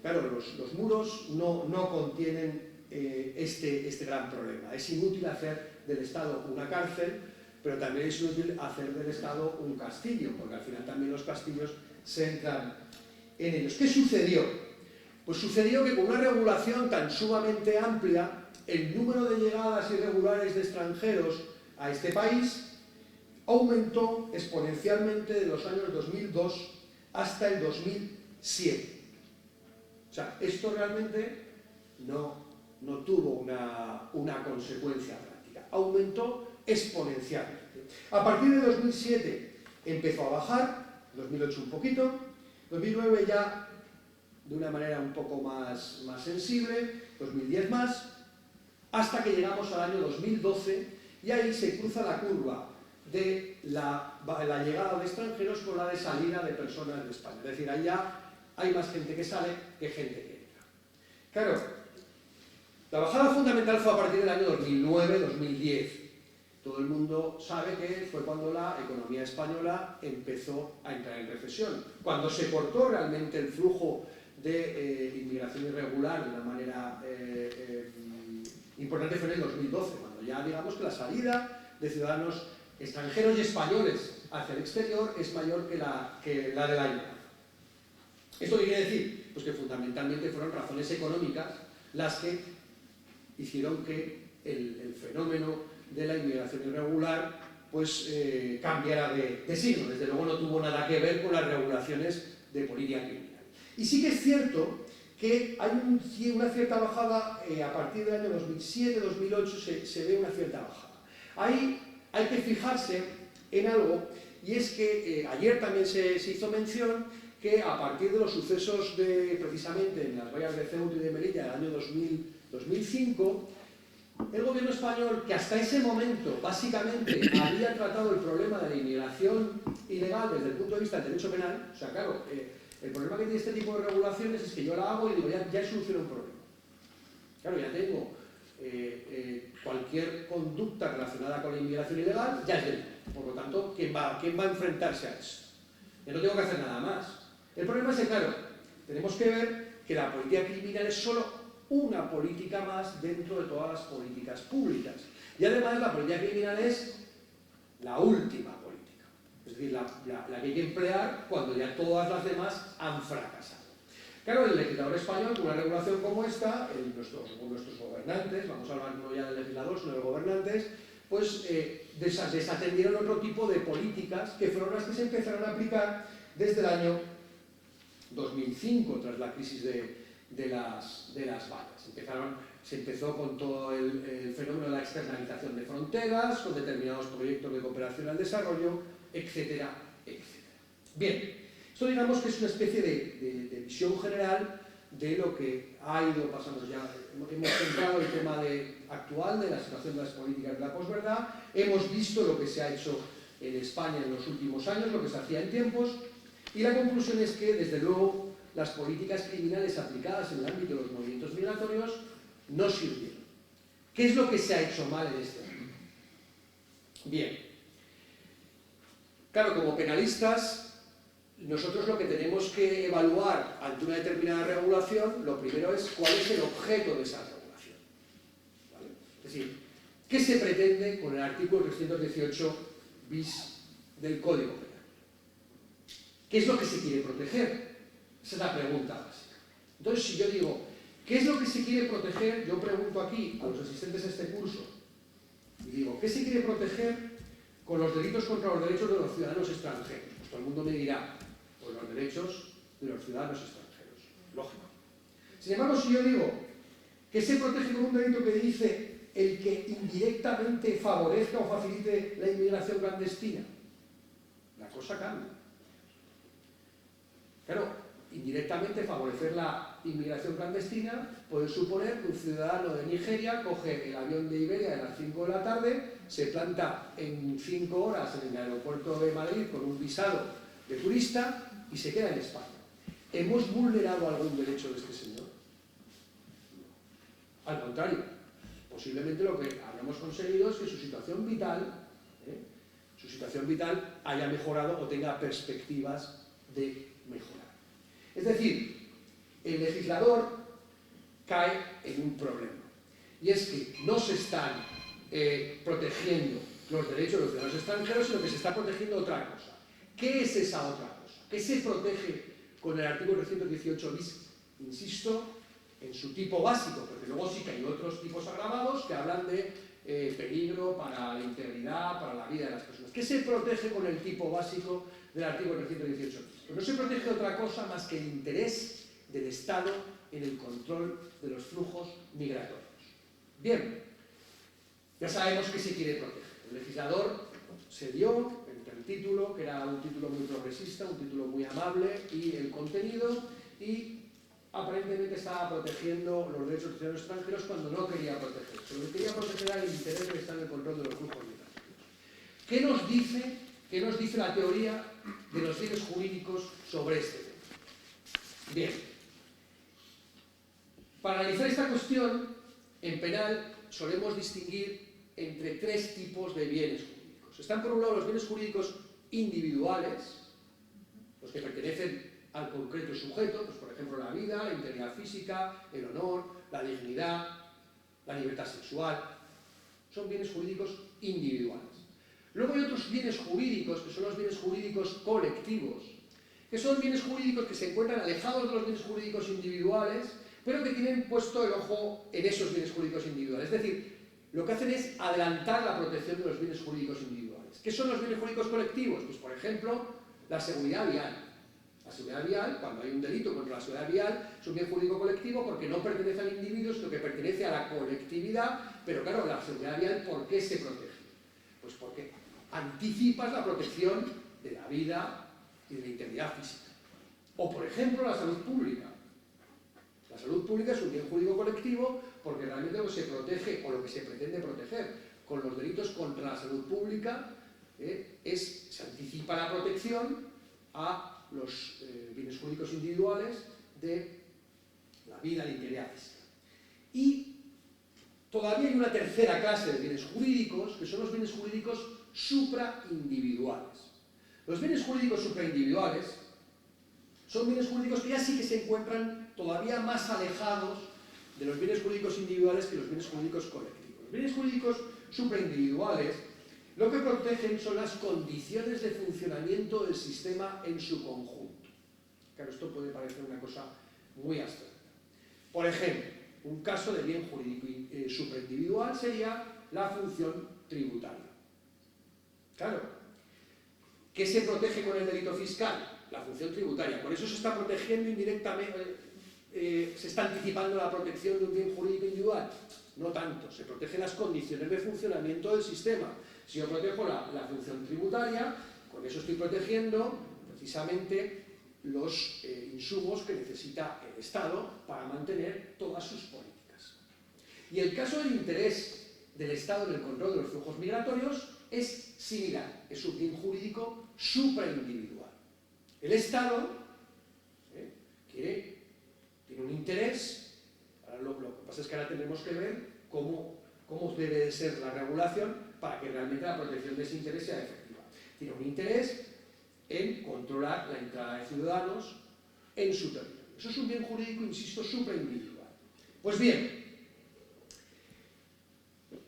Claro, los muros no contienen este gran problema. Es inútil hacer del Estado una cárcel, pero también es inútil hacer del Estado un castillo, porque al final también los castillos se entran en ellos. ¿Qué sucedió? Pues sucedió que con una regulación tan sumamente amplia, el número de llegadas irregulares de extranjeros a este país aumentó exponencialmente de los años 2002 hasta el 2007. O sea, esto realmente no tuvo una consecuencia práctica. Aumentó exponencialmente. A partir de 2007 empezó a bajar, 2008 un poquito, 2009 ya de una manera un poco más sensible, 2010 más, hasta que llegamos al año 2012 y ahí se cruza la curva de la llegada de extranjeros con la de salida de personas de España. Es decir, ahí ya hay más gente que sale que gente que entra. Claro, la bajada fundamental fue a partir del año 2009-2010. Todo el mundo sabe que fue cuando la economía española empezó a entrar en recesión, cuando se cortó realmente el flujo de inmigración irregular de una manera importante. Fue en el 2012, cuando ya digamos que la salida de ciudadanos extranjeros y españoles hacia el exterior es mayor que la del año. ¿Esto qué quiere decir? Pues que fundamentalmente fueron razones económicas las que hicieron que el fenómeno de la inmigración irregular pues cambiara de signo. Desde luego no tuvo nada que ver con las regulaciones de política criminal. Y sí que es cierto que hay una cierta bajada a partir del año 2007-2008 se ve una cierta bajada. Ahí hay que fijarse en algo, y es que ayer también se hizo mención que a partir de los sucesos precisamente en las vallas de Ceuta y de Melilla del año 2005, el gobierno español, que hasta ese momento básicamente había tratado el problema de la inmigración ilegal desde el punto de vista del derecho penal, o sea, claro, el problema que tiene este tipo de regulaciones es que yo la hago y digo, ya he solucionado un problema. Claro, ya tengo cualquier conducta relacionada con la inmigración ilegal, ya es delito. Por lo tanto, ¿quién va a enfrentarse a eso? Ya no tengo que hacer nada más. El problema es que, claro, tenemos que ver que la política criminal es solo una política más dentro de todas las políticas públicas. Y además la política criminal es la última política. Es decir, la que hay que emplear cuando ya todas las demás han fracasado. Claro, el legislador español, con una regulación como esta, nuestros gobernantes, vamos a hablar no ya del legislador, sino de los gobernantes, pues desatendieron otro tipo de políticas que fueron las que se empezaron a aplicar desde el año 2005, tras la crisis de las vallas. Se empezó con todo el fenómeno de la externalización de fronteras, con determinados proyectos de cooperación al desarrollo, etcétera, etcétera. Bien, esto digamos que es una especie de visión general de lo que ha ido pasando ya. Hemos centrado el tema actual de la situación de las políticas de la posverdad, hemos visto lo que se ha hecho en España en los últimos años, lo que se hacía en tiempos, y la conclusión es que, desde luego, las políticas criminales aplicadas en el ámbito de los movimientos migratorios no sirvieron. ¿Qué es lo que se ha hecho mal en este ámbito? Bien, claro, como penalistas, nosotros lo que tenemos que evaluar ante una determinada regulación, lo primero es cuál es el objeto de esa regulación. ¿Vale? Es decir, ¿qué se pretende con el artículo 318 bis del Código Penal? ¿Qué es lo que se quiere proteger? Esa es la pregunta básica. Entonces, si yo digo, ¿qué es lo que se quiere proteger? Yo pregunto aquí a los asistentes a este curso, y digo, ¿qué se quiere proteger con los delitos contra los derechos de los ciudadanos extranjeros? Pues todo el mundo me dirá, pues los derechos de los ciudadanos extranjeros. Lógico. Sin embargo, si yo digo que se protege con un delito que dice el que indirectamente favorezca o facilite la inmigración clandestina, la cosa cambia. Claro, indirectamente favorecer la inmigración clandestina puede suponer que un ciudadano de Nigeria coge el avión de Iberia a las 5 de la tarde, se planta en 5 horas en el aeropuerto de Madrid con un visado de turista y se queda en España. ¿Hemos vulnerado algún derecho de este señor? Al contrario, posiblemente lo que hayamos conseguido es que su situación vital haya mejorado o tenga perspectivas de mejorar. Es decir, el legislador cae en un problema, y es que no se están protegiendo los derechos de los ciudadanos extranjeros, sino que se está protegiendo otra cosa. ¿Qué es esa otra cosa? ¿Qué se protege con el artículo 318 bis? Insisto, en su tipo básico, porque luego sí que hay otros tipos agravados que hablan de peligro para la integridad, para la vida de las personas. ¿Qué se protege con el tipo básico del artículo 318 bis? Pues no se protege otra cosa más que el interés del Estado en el control de los flujos migratorios. Bien, ya sabemos qué se quiere proteger. El legislador se dio entre el título, que era un título muy progresista, un título muy amable, y el contenido, y aparentemente estaba protegiendo los derechos de ciudadanos extranjeros cuando no quería protegerlos. Lo que quería proteger era el interés que está en el control de los flujos migratorios. ¿Qué nos dice la teoría de los bienes jurídicos sobre este tema? Bien, para analizar esta cuestión, en penal solemos distinguir entre tres tipos de bienes jurídicos. Están por un lado los bienes jurídicos individuales, los que pertenecen al concreto sujeto, pues por ejemplo la vida, la integridad física, el honor, la dignidad, la libertad sexual. Son bienes jurídicos individuales. Luego hay otros bienes jurídicos, que son los bienes jurídicos colectivos, que son bienes jurídicos que se encuentran alejados de los bienes jurídicos individuales, pero que tienen puesto el ojo en esos bienes jurídicos individuales. Es decir, lo que hacen es adelantar la protección de los bienes jurídicos individuales. ¿Qué son los bienes jurídicos colectivos? Pues por ejemplo, la seguridad vial. La seguridad vial, cuando hay un delito contra la seguridad vial, es un bien jurídico colectivo porque no pertenece al individuo, sino que pertenece a la colectividad. Pero claro, la seguridad vial, ¿por qué se protege? Pues porque anticipas la protección de la vida y de la integridad física. O por ejemplo, la salud pública. La salud pública es un bien jurídico colectivo porque realmente lo que se protege o lo que se pretende proteger con los delitos contra la salud pública se anticipa la protección a los bienes jurídicos individuales de la vida, la integridad física. Y todavía hay una tercera clase de bienes jurídicos, que son los bienes jurídicos supraindividuales. Los bienes jurídicos supraindividuales son bienes jurídicos que ya sí que se encuentran todavía más alejados de los bienes jurídicos individuales que los bienes jurídicos colectivos. Los bienes jurídicos supraindividuales lo que protegen son las condiciones de funcionamiento del sistema en su conjunto. Claro, esto puede parecer una cosa muy abstracta. Por ejemplo, un caso de bien jurídico supraindividual sería la función tributaria. Claro, ¿qué se protege con el delito fiscal? La función tributaria. Por eso se está protegiendo indirectamente, se está anticipando la protección de un bien jurídico individual. No tanto, se protegen las condiciones de funcionamiento del sistema. Si yo protejo la función tributaria, con eso estoy protegiendo precisamente los insumos que necesita el Estado para mantener todas sus políticas. Y el caso del interés del Estado en el control de los flujos migratorios es similar, es un bien jurídico supraindividual. El Estado tiene un interés, ahora lo que pasa es que ahora tenemos que ver cómo debe de ser la regulación para que realmente la protección de ese interés sea efectiva. Tiene un interés en controlar la entrada de ciudadanos en su territorio. Eso es un bien jurídico, insisto, supraindividual. Pues bien,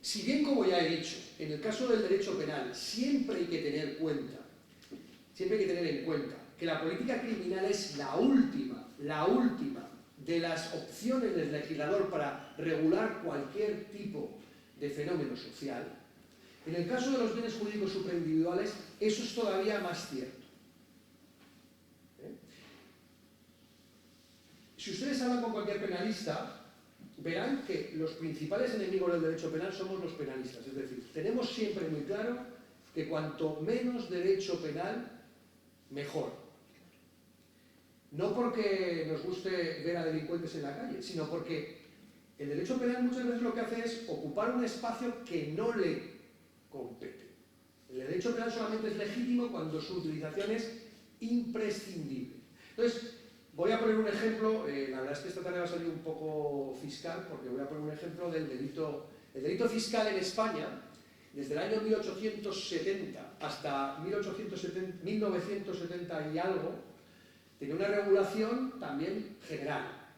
si bien, como ya he dicho, en el caso del derecho penal siempre hay que tener en cuenta que la política criminal es la última de las opciones del legislador para regular cualquier tipo de fenómeno social, en el caso de los bienes jurídicos supraindividuales eso es todavía más cierto. Si ustedes hablan con cualquier penalista, verán que los principales enemigos del derecho penal somos los penalistas. Es decir, tenemos siempre muy claro que cuanto menos derecho penal, mejor. No porque nos guste ver a delincuentes en la calle, sino porque el derecho penal muchas veces lo que hace es ocupar un espacio que no le compete. El derecho penal solamente es legítimo cuando su utilización es imprescindible. Entonces, voy a poner un ejemplo, la verdad es que esta tarde va a salir un poco fiscal, porque voy a poner un ejemplo del delito. El delito fiscal en España, desde el año 1870 hasta 1970 y algo, tenía una regulación también general.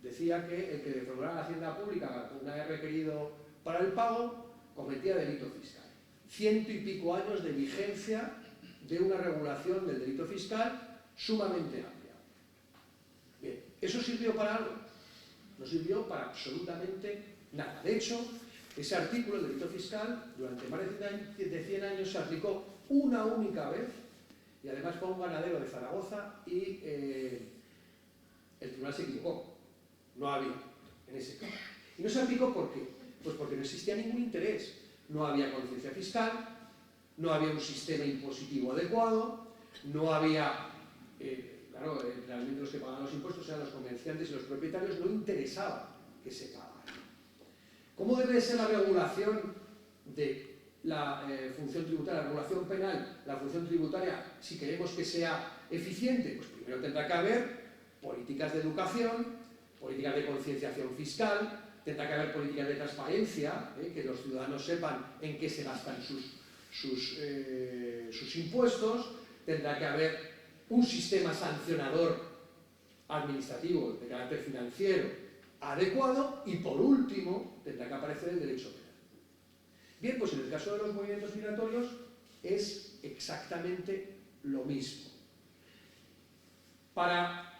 Decía que el que defraudara la hacienda pública una vez requerido para el pago, cometía delito fiscal. 100 y pico años de vigencia de una regulación del delito fiscal sumamente amplia. Bien, ¿eso sirvió para algo? No sirvió para absolutamente nada. De hecho, ese artículo del delito fiscal, durante más de 100 años se aplicó una única vez, y además fue un ganadero de Zaragoza y el tribunal se equivocó. No había en ese caso. ¿Y no se aplicó por qué? Pues porque no existía ningún interés. No había conciencia fiscal, no había un sistema impositivo adecuado, no había... claro, realmente los que pagan los impuestos eran los comerciantes y los propietarios, no interesaba que se pagara. ¿Cómo debe ser la regulación de la función tributaria, la regulación penal, la función tributaria, si queremos que sea eficiente? Pues primero tendrá que haber políticas de educación, políticas de concienciación fiscal, tendrá que haber políticas de transparencia, que los ciudadanos sepan en qué se gastan sus impuestos, tendrá que haber un sistema sancionador administrativo de carácter financiero adecuado y, por último, tendrá que aparecer el derecho penal. Bien, pues en el caso de los movimientos migratorios es exactamente lo mismo. Para,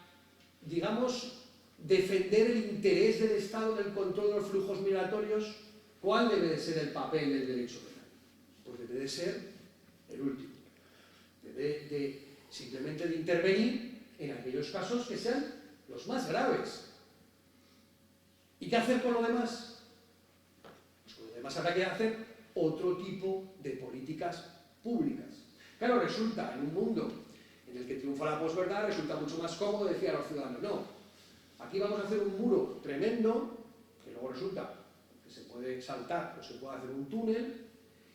digamos, defender el interés del Estado en el control de los flujos migratorios, ¿cuál debe de ser el papel del derecho penal? Pues debe de ser el último. Debe simplemente de intervenir en aquellos casos que sean los más graves. ¿Y qué hacer con lo demás? Pues con lo demás habrá que hacer otro tipo de políticas públicas. Claro, resulta, en un mundo en el que triunfa la posverdad, resulta mucho más cómodo decir a los ciudadanos, no, aquí vamos a hacer un muro tremendo, que luego resulta que se puede saltar o se puede hacer un túnel,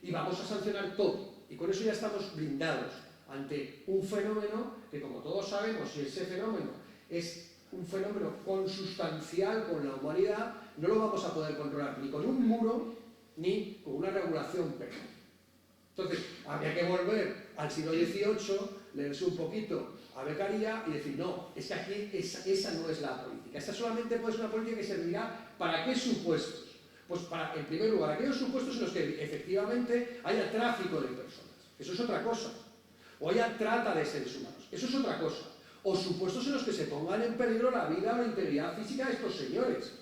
y vamos a sancionar todo. Y con eso ya estamos blindados ante un fenómeno que, como todos sabemos, si ese fenómeno es un fenómeno consustancial con la humanidad, no lo vamos a poder controlar ni con un muro ni con una regulación penal. Entonces, habría que volver al siglo XVIII, leerse un poquito a Beccaria y decir, no, es que aquí esa no es la política. Esta solamente puede ser una política que servirá ¿para qué supuestos? Pues para, en primer lugar, aquellos supuestos en los que efectivamente haya tráfico de personas. Eso es otra cosa. O haya trata de seres humanos. Eso es otra cosa. O supuestos en los que se pongan en peligro la vida o la integridad física de estos señores.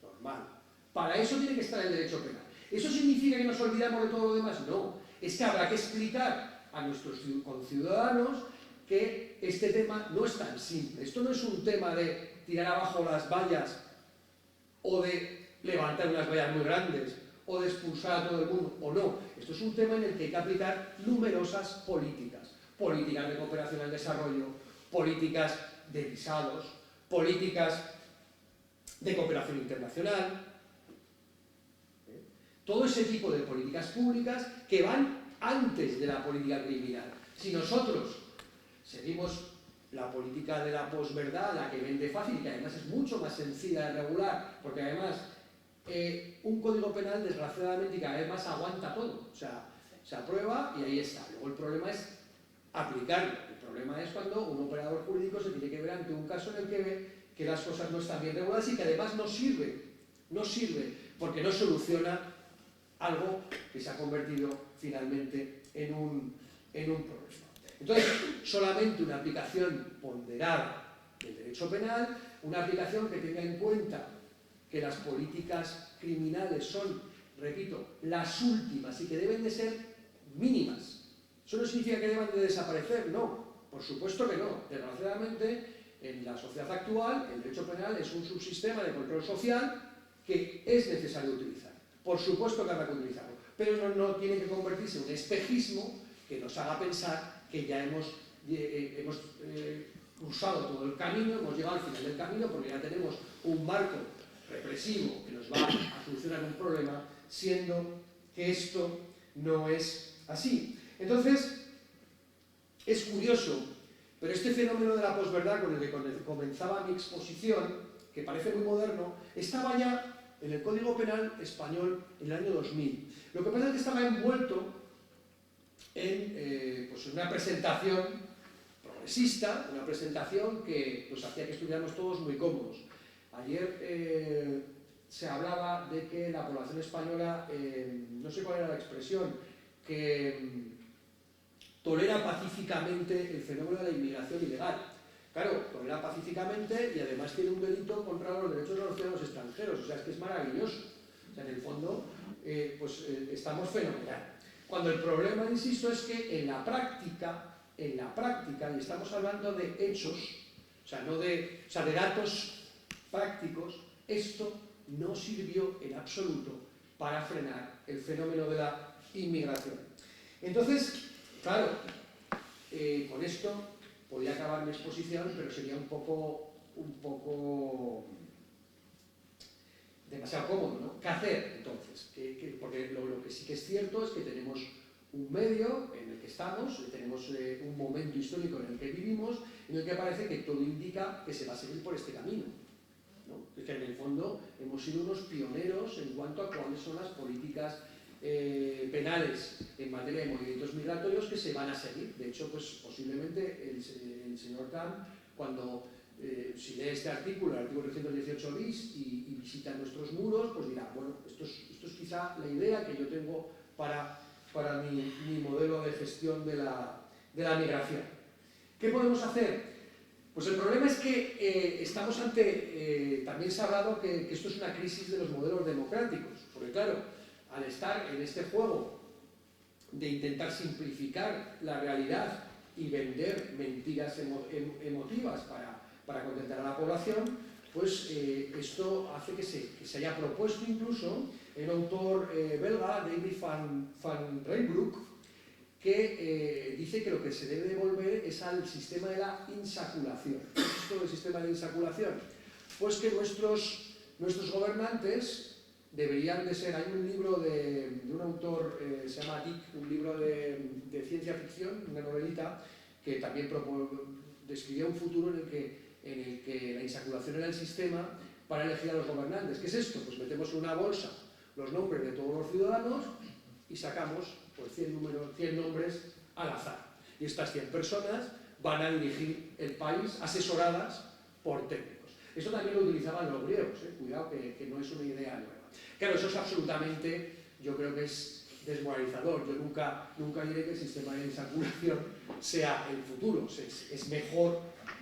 Normal. Para eso tiene que estar el derecho penal. ¿Eso significa que nos olvidamos de todo lo demás? No. Es que habrá que explicar a nuestros conciudadanos que este tema no es tan simple. Esto no es un tema de tirar abajo las vallas o de levantar unas vallas muy grandes o de expulsar a todo el mundo, o no. Esto es un tema en el que hay que aplicar numerosas políticas. Políticas de cooperación al desarrollo, políticas de visados, políticas de cooperación internacional, todo ese tipo de políticas públicas que van antes de la política criminal. Si nosotros seguimos la política de la posverdad, la que vende fácil y que además es mucho más sencilla de regular, porque además un código penal desgraciadamente y cada vez más aguanta todo, o sea, se aprueba y ahí está. Luego el problema es aplicarlo. El problema es cuando un operador jurídico se tiene que ver ante un caso en el que ve que las cosas no están bien reguladas y que además no sirve porque no soluciona algo que se ha convertido finalmente en un problema. Entonces, solamente una aplicación ponderada del derecho penal, una aplicación que tenga en cuenta que las políticas criminales son, repito, las últimas y que deben de ser mínimas. ¿Eso no significa que deban de desaparecer? No, por supuesto que no. Desgraciadamente, en la sociedad actual, el derecho penal es un subsistema de control social que es necesario utilizar. Por supuesto que habrá que utilizarlo, pero no tiene que convertirse en un espejismo que nos haga pensar que ya hemos cruzado todo el camino, hemos llegado al final del camino porque ya tenemos un marco represivo que nos va a solucionar un problema, siendo que esto no es así. Entonces, es curioso, pero este fenómeno de la posverdad con el que comenzaba mi exposición, que parece muy moderno, estaba ya en el Código Penal español en el año 2000. Lo que pasa es que estaba envuelto en pues una presentación progresista, una presentación que pues, hacía que estuviéramos todos muy cómodos. Ayer se hablaba de que la población española, no sé cuál era la expresión, que tolera pacíficamente el fenómeno de la inmigración ilegal. Claro, tolera pacíficamente y además tiene un delito contra los derechos de los ciudadanos extranjeros, o sea, es que es maravilloso. O sea, en el fondo, estamos fenomenal. Cuando el problema, insisto, es que en la práctica, y estamos hablando de hechos, o sea, de datos prácticos, esto no sirvió en absoluto para frenar el fenómeno de la inmigración. Entonces, claro, con esto podría acabar mi exposición, pero sería un poco demasiado cómodo, ¿no? ¿Qué hacer entonces? Porque lo que sí que es cierto es que tenemos un medio en el que estamos, tenemos un momento histórico en el que vivimos, en el que parece que todo indica que se va a seguir por este camino, ¿no? Es que en el fondo hemos sido unos pioneros en cuanto a cuáles son las políticas penales en materia de movimientos migratorios que se van a seguir. De hecho, pues posiblemente el señor Camp, cuando si lee este artículo, el artículo 318 bis, y visita nuestros muros, pues dirá, bueno, esto es quizá la idea que yo tengo para mi modelo de gestión de la migración. ¿Qué podemos hacer? Pues el problema es que estamos ante, también se ha hablado que esto es una crisis de los modelos democráticos, porque claro, al estar en este juego de intentar simplificar la realidad y vender mentiras emotivas para contentar a la población, pues esto hace que se haya propuesto incluso el autor belga David van Rijbroek, que dice que lo que se debe devolver es al sistema de la insaculación. ¿Qué es esto del sistema de insaculación? Pues que nuestros gobernantes deberían de ser. Hay un libro de un autor, se llama Dick, un libro de ciencia ficción, una novelita, que también describía un futuro en el que la insaculación era el sistema para elegir a los gobernantes. ¿Qué es esto? Pues metemos en una bolsa los nombres de todos los ciudadanos y sacamos pues, 100 nombres al azar. Y estas 100 personas van a dirigir el país asesoradas por técnicos. Esto también lo utilizaban los griegos, cuidado que no es una idea nueva. Claro, eso es absolutamente, yo creo que es desmoralizador. Yo nunca diré que el sistema de insaculación sea el futuro. Es mejor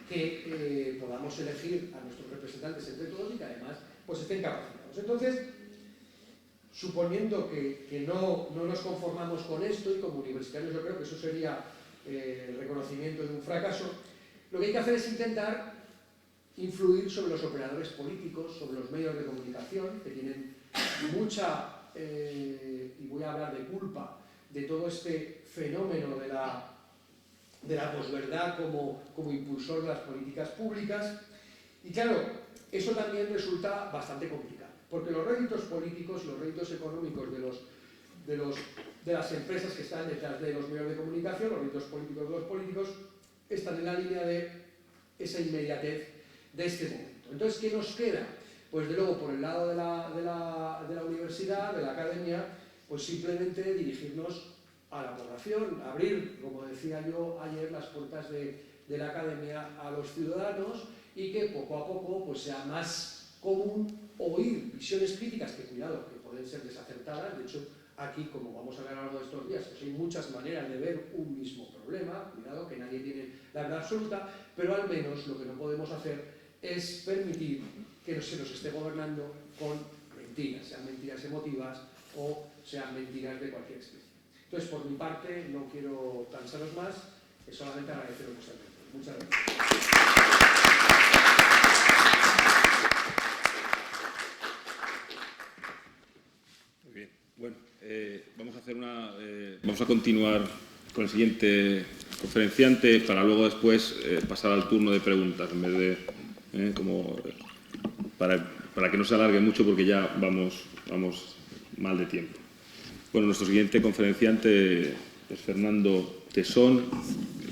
que podamos elegir a nuestros representantes entre todos y que además pues, estén capacitados. Entonces, suponiendo que no nos conformamos con esto, y como universitarios yo creo que eso sería el reconocimiento de un fracaso, lo que hay que hacer es intentar influir sobre los operadores políticos, sobre los medios de comunicación, que tienen mucha, y voy a hablar de culpa, de todo este fenómeno de la posverdad como impulsor de las políticas públicas. Y claro, eso también resulta bastante complicado, porque los réditos políticos, los réditos económicos de las empresas que están detrás de los medios de comunicación, los réditos políticos de los políticos, están en la línea de esa inmediatez de este momento. Entonces, ¿qué nos queda? Pues de luego, por el lado de la universidad, de la academia, pues simplemente dirigirnos a la población, abrir, como decía yo ayer, las puertas de la academia a los ciudadanos y que poco a poco pues, sea más común oír visiones críticas que, cuidado, que pueden ser desacertadas. De hecho, aquí, como vamos a ver a lo largo de estos días, pues hay muchas maneras de ver un mismo problema, cuidado, que nadie tiene la verdad absoluta, pero al menos lo que no podemos hacer es permitir que se nos esté gobernando con mentiras, sean mentiras emotivas o sean mentiras de cualquier especie. Entonces, por mi parte, no quiero cansaros más, es solamente agradeceros vuestra atención. Muchas gracias. Muy bien. Bueno, vamos a continuar con el siguiente conferenciante para luego después pasar al turno de preguntas en vez de para que no se alargue mucho porque ya vamos mal de tiempo. Bueno, nuestro siguiente conferenciante es Fernando Tesón,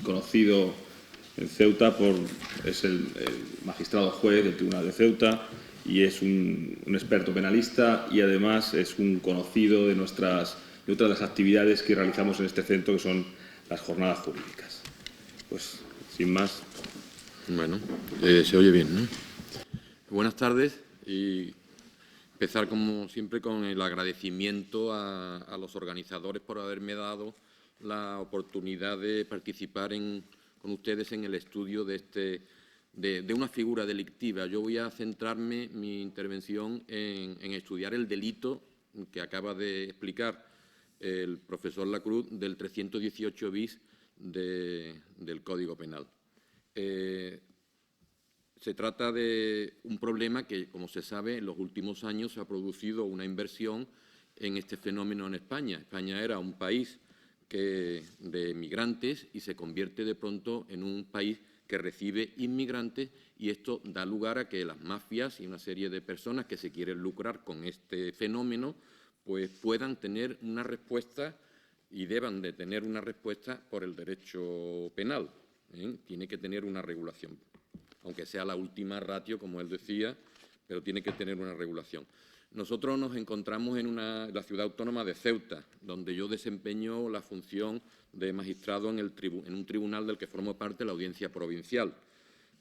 conocido en Ceuta es el magistrado juez del Tribunal de Ceuta y es un experto penalista y además es un conocido de otras de las actividades que realizamos en este centro, que son las jornadas jurídicas. Pues, sin más. Bueno, se oye bien, ¿no? Buenas tardes y empezar como siempre con el agradecimiento a los organizadores por haberme dado la oportunidad de participar con ustedes en el estudio de una figura delictiva. Yo voy a centrarme mi intervención en estudiar el delito que acaba de explicar el profesor Lacruz del 318 bis del Código Penal. Se trata de un problema que, como se sabe, en los últimos años se ha producido una inversión en este fenómeno en España. España era un país de migrantes y se convierte de pronto en un país que recibe inmigrantes, y esto da lugar a que las mafias y una serie de personas que se quieren lucrar con este fenómeno pues puedan tener una respuesta y deban de tener una respuesta por el derecho penal. Tiene que tener una regulación, aunque sea la última ratio, como él decía, pero tiene que tener una regulación. Nosotros nos encontramos en la ciudad autónoma de Ceuta, donde yo desempeño la función de magistrado en un tribunal del que formo parte, la Audiencia Provincial,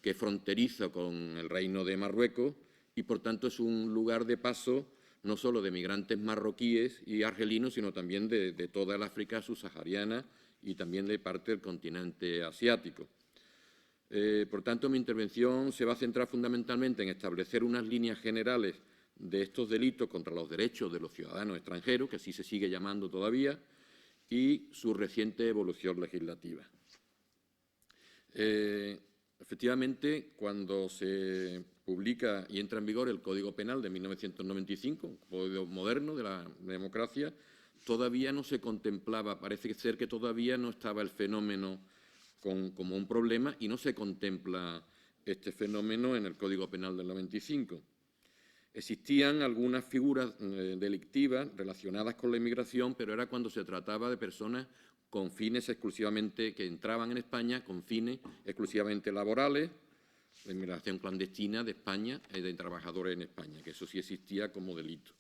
que es fronterizo con el Reino de Marruecos y, por tanto, es un lugar de paso no solo de migrantes marroquíes y argelinos, sino también de toda el África subsahariana y también de parte del continente asiático. Por tanto, mi intervención se va a centrar fundamentalmente en establecer unas líneas generales de estos delitos contra los derechos de los ciudadanos extranjeros, que así se sigue llamando todavía, y su reciente evolución legislativa. Efectivamente, cuando se publica y entra en vigor el Código Penal de 1995, un código moderno de la democracia, todavía no se contemplaba, parece ser que todavía no estaba el fenómeno como un problema y no se contempla este fenómeno en el Código Penal del 95. Existían algunas figuras delictivas relacionadas con la inmigración, pero era cuando se trataba de personas con fines exclusivamente, que entraban en España con fines exclusivamente laborales, la inmigración clandestina de España, de trabajadores en España, que eso sí existía como delito.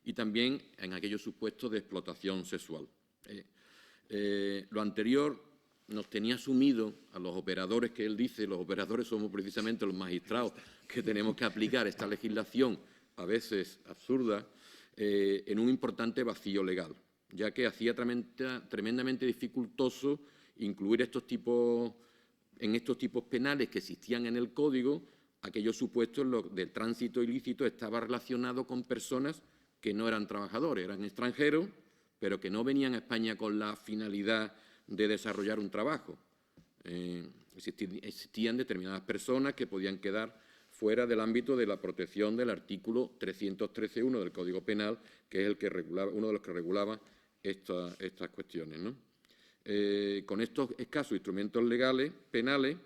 Y también en aquellos supuestos de explotación sexual. Lo anterior nos tenía sumido a los operadores, que él dice, los operadores somos precisamente los magistrados que tenemos que aplicar esta legislación, a veces absurda, en un importante vacío legal, ya que hacía tremendamente dificultoso incluir en estos tipos penales que existían en el Código, aquellos supuestos del tránsito ilícito estaba relacionado con personas que no eran trabajadores, eran extranjeros, pero que no venían a España con la finalidad de desarrollar un trabajo. Existían determinadas personas que podían quedar fuera del ámbito de la protección del artículo 313.1 del Código Penal, que es uno de los que regulaba estas cuestiones, ¿no? Con estos escasos instrumentos legales, penales,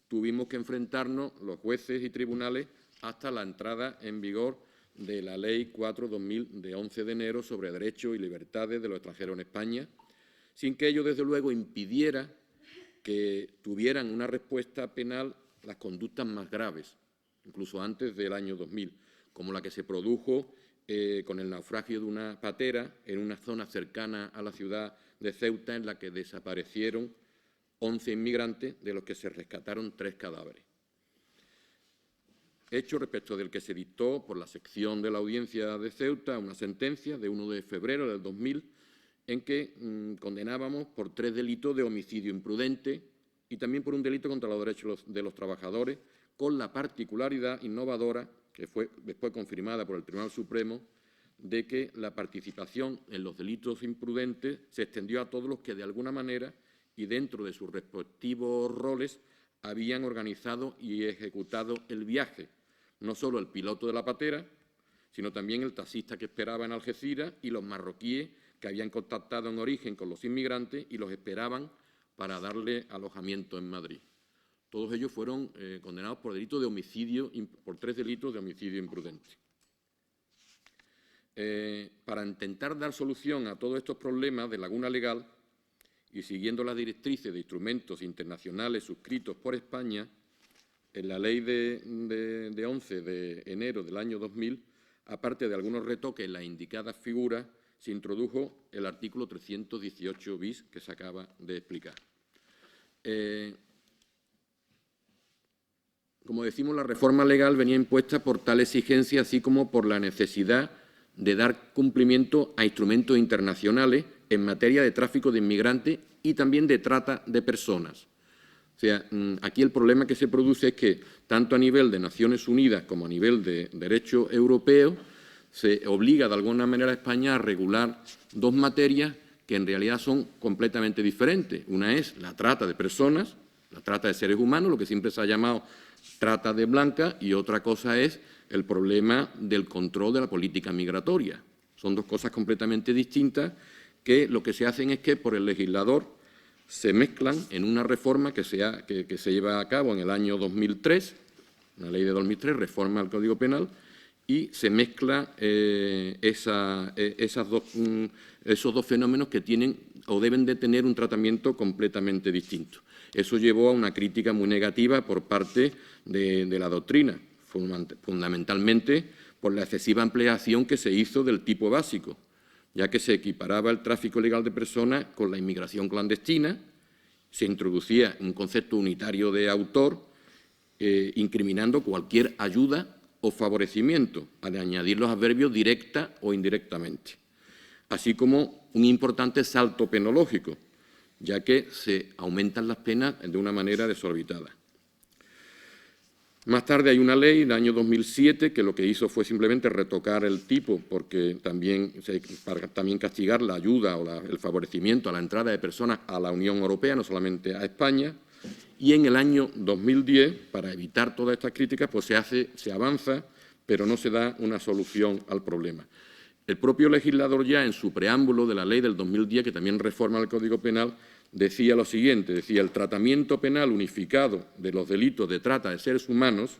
tuvimos que enfrentarnos los jueces y tribunales hasta la entrada en vigor de la Ley 4/2000 de 11 de enero sobre derechos y libertades de los extranjeros en España, sin que ello, desde luego, impidiera que tuvieran una respuesta penal las conductas más graves, incluso antes del año 2000, como la que se produjo con el naufragio de una patera en una zona cercana a la ciudad de Ceuta, en la que desaparecieron 11 inmigrantes, de los que se rescataron 3 cadáveres. Hecho respecto del que se dictó por la sección de la Audiencia de Ceuta una sentencia de 1 de febrero del 2000 en que condenábamos por 3 delitos de homicidio imprudente y también por un delito contra los derechos de los trabajadores, con la particularidad innovadora, que fue después confirmada por el Tribunal Supremo, de que la participación en los delitos imprudentes se extendió a todos los que de alguna manera y dentro de sus respectivos roles habían organizado y ejecutado el viaje, no solo el piloto de la patera, sino también el taxista que esperaba en Algeciras y los marroquíes que habían contactado en origen con los inmigrantes y los esperaban para darle alojamiento en Madrid. Todos ellos fueron condenados por 3 delitos de homicidio imprudente. Para intentar dar solución a todos estos problemas de laguna legal y siguiendo las directrices de instrumentos internacionales suscritos por España, en la Ley de 11 de enero del año 2000, aparte de algunos retoques en las indicadas figuras, se introdujo el artículo 318 bis que se acaba de explicar. Como decimos, la reforma legal venía impuesta por tal exigencia, así como por la necesidad de dar cumplimiento a instrumentos internacionales en materia de tráfico de inmigrantes y también de trata de personas. O sea, aquí el problema que se produce es que, tanto a nivel de Naciones Unidas como a nivel de derecho europeo, se obliga de alguna manera a España a regular 2 materias que en realidad son completamente diferentes. Una es la trata de personas, la trata de seres humanos, lo que siempre se ha llamado trata de blancas, y otra cosa es el problema del control de la política migratoria. Son 2 cosas completamente distintas que lo que se hacen es que por el legislador se mezclan en una reforma que se lleva a cabo en el año 2003, una ley de 2003, reforma al Código Penal, y se mezcla esos dos fenómenos que tienen o deben de tener un tratamiento completamente distinto. Eso llevó a una crítica muy negativa por parte de la doctrina, fundamentalmente por la excesiva ampliación que se hizo del tipo básico, ya que se equiparaba el tráfico ilegal de personas con la inmigración clandestina, se introducía un concepto unitario de autor, incriminando cualquier ayuda o favorecimiento, al añadir los adverbios directa o indirectamente, así como un importante salto penológico, ya que se aumentan las penas de una manera desorbitada. Más tarde hay una ley del año 2007 que lo que hizo fue simplemente retocar el tipo, porque para también castigar la ayuda o el favorecimiento a la entrada de personas a la Unión Europea, no solamente a España. Y en el año 2010, para evitar todas estas críticas, pues se avanza, pero no se da una solución al problema. El propio legislador ya en su preámbulo de la ley del 2010, que también reforma el Código Penal, decía lo siguiente, decía: el tratamiento penal unificado de los delitos de trata de seres humanos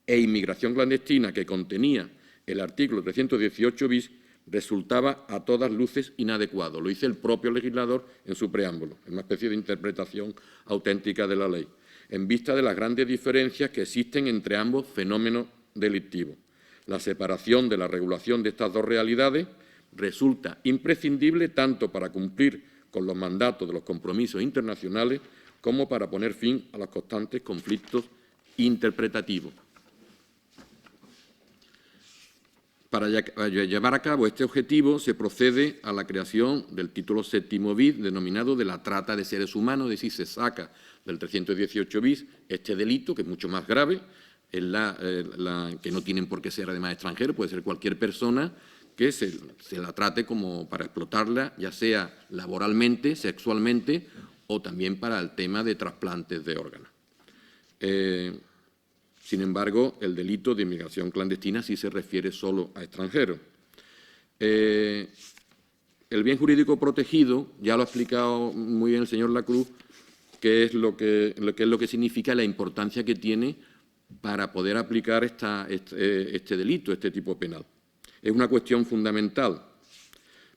e inmigración clandestina que contenía el artículo 318 bis resultaba a todas luces inadecuado. Lo dice el propio legislador en su preámbulo, en una especie de interpretación auténtica de la ley, en vista de las grandes diferencias que existen entre ambos fenómenos delictivos. La separación de la regulación de estas dos realidades resulta imprescindible tanto para cumplir con los mandatos de los compromisos internacionales como para poner fin a los constantes conflictos interpretativos. Para llevar a cabo este objetivo se procede a la creación del título 7º bis denominado de la trata de seres humanos, es decir, se saca del 318 bis este delito, que es mucho más grave, que no tienen por qué ser además extranjeros, puede ser cualquier persona que se la trate como para explotarla, ya sea laboralmente, sexualmente o también para el tema de trasplantes de órganos. Sin embargo, el delito de inmigración clandestina sí se refiere solo a extranjeros. El bien jurídico protegido, ya lo ha explicado muy bien el señor Lacruz, qué es lo que significa, la importancia que tiene para poder aplicar este delito, este tipo penal. Es una cuestión fundamental.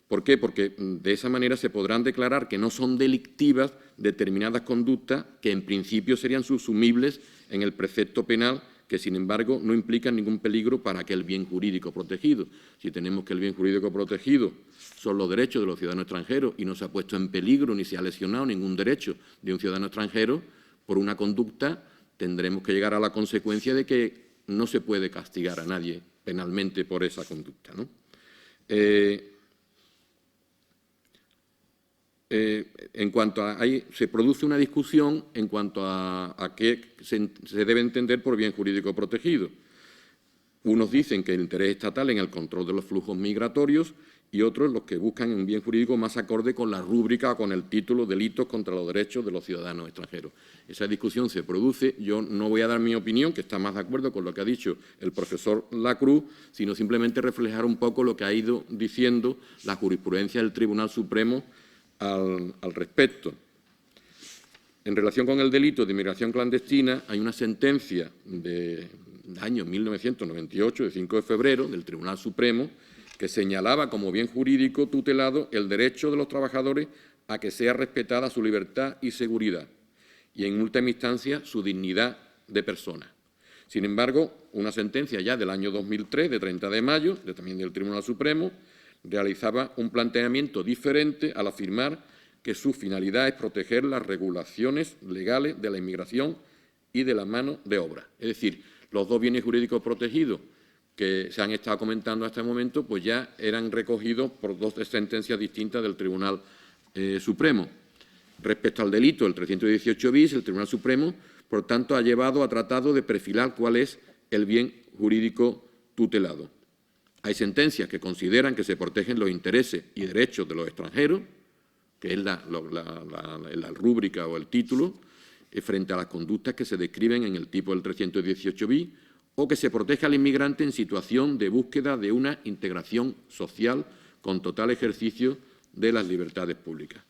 ¿Por qué? Porque de esa manera se podrán declarar que no son delictivas determinadas conductas que en principio serían subsumibles en el precepto penal, que sin embargo no implican ningún peligro para aquel bien jurídico protegido. Si tenemos que el bien jurídico protegido son los derechos de los ciudadanos extranjeros y no se ha puesto en peligro ni se ha lesionado ningún derecho de un ciudadano extranjero por una conducta, tendremos que llegar a la consecuencia de que no se puede castigar a nadie penalmente por esa conducta, ¿no? En cuanto a se produce una discusión en cuanto a qué se debe entender por bien jurídico protegido. Unos dicen que el interés estatal en el control de los flujos migratorios y otros los que buscan un bien jurídico más acorde con la rúbrica o con el título Delitos contra los derechos de los ciudadanos extranjeros. Esa discusión se produce. Yo no voy a dar mi opinión, que está más de acuerdo con lo que ha dicho el profesor Lacruz, sino simplemente reflejar un poco lo que ha ido diciendo la jurisprudencia del Tribunal Supremo al respecto. En relación con el delito de inmigración clandestina, hay una sentencia del año 1998, de 5 de febrero, del Tribunal Supremo, que señalaba como bien jurídico tutelado el derecho de los trabajadores a que sea respetada su libertad y seguridad, y en última instancia su dignidad de persona. Sin embargo, una sentencia ya del año 2003, de 30 de mayo, también del Tribunal Supremo, realizaba un planteamiento diferente al afirmar que su finalidad es proteger las regulaciones legales de la inmigración y de la mano de obra. Es decir, los dos bienes jurídicos protegidos que se han estado comentando hasta el momento, pues ya eran recogidos por dos sentencias distintas del Tribunal Supremo. Respecto al delito del 318 bis, el Tribunal Supremo, por tanto, ha tratado de perfilar cuál es el bien jurídico tutelado. Hay sentencias que consideran que se protegen los intereses y derechos de los extranjeros, que es la rúbrica o el título, frente a las conductas que se describen en el tipo del 318 bis, o que se protege al inmigrante en situación de búsqueda de una integración social con total ejercicio de las libertades públicas.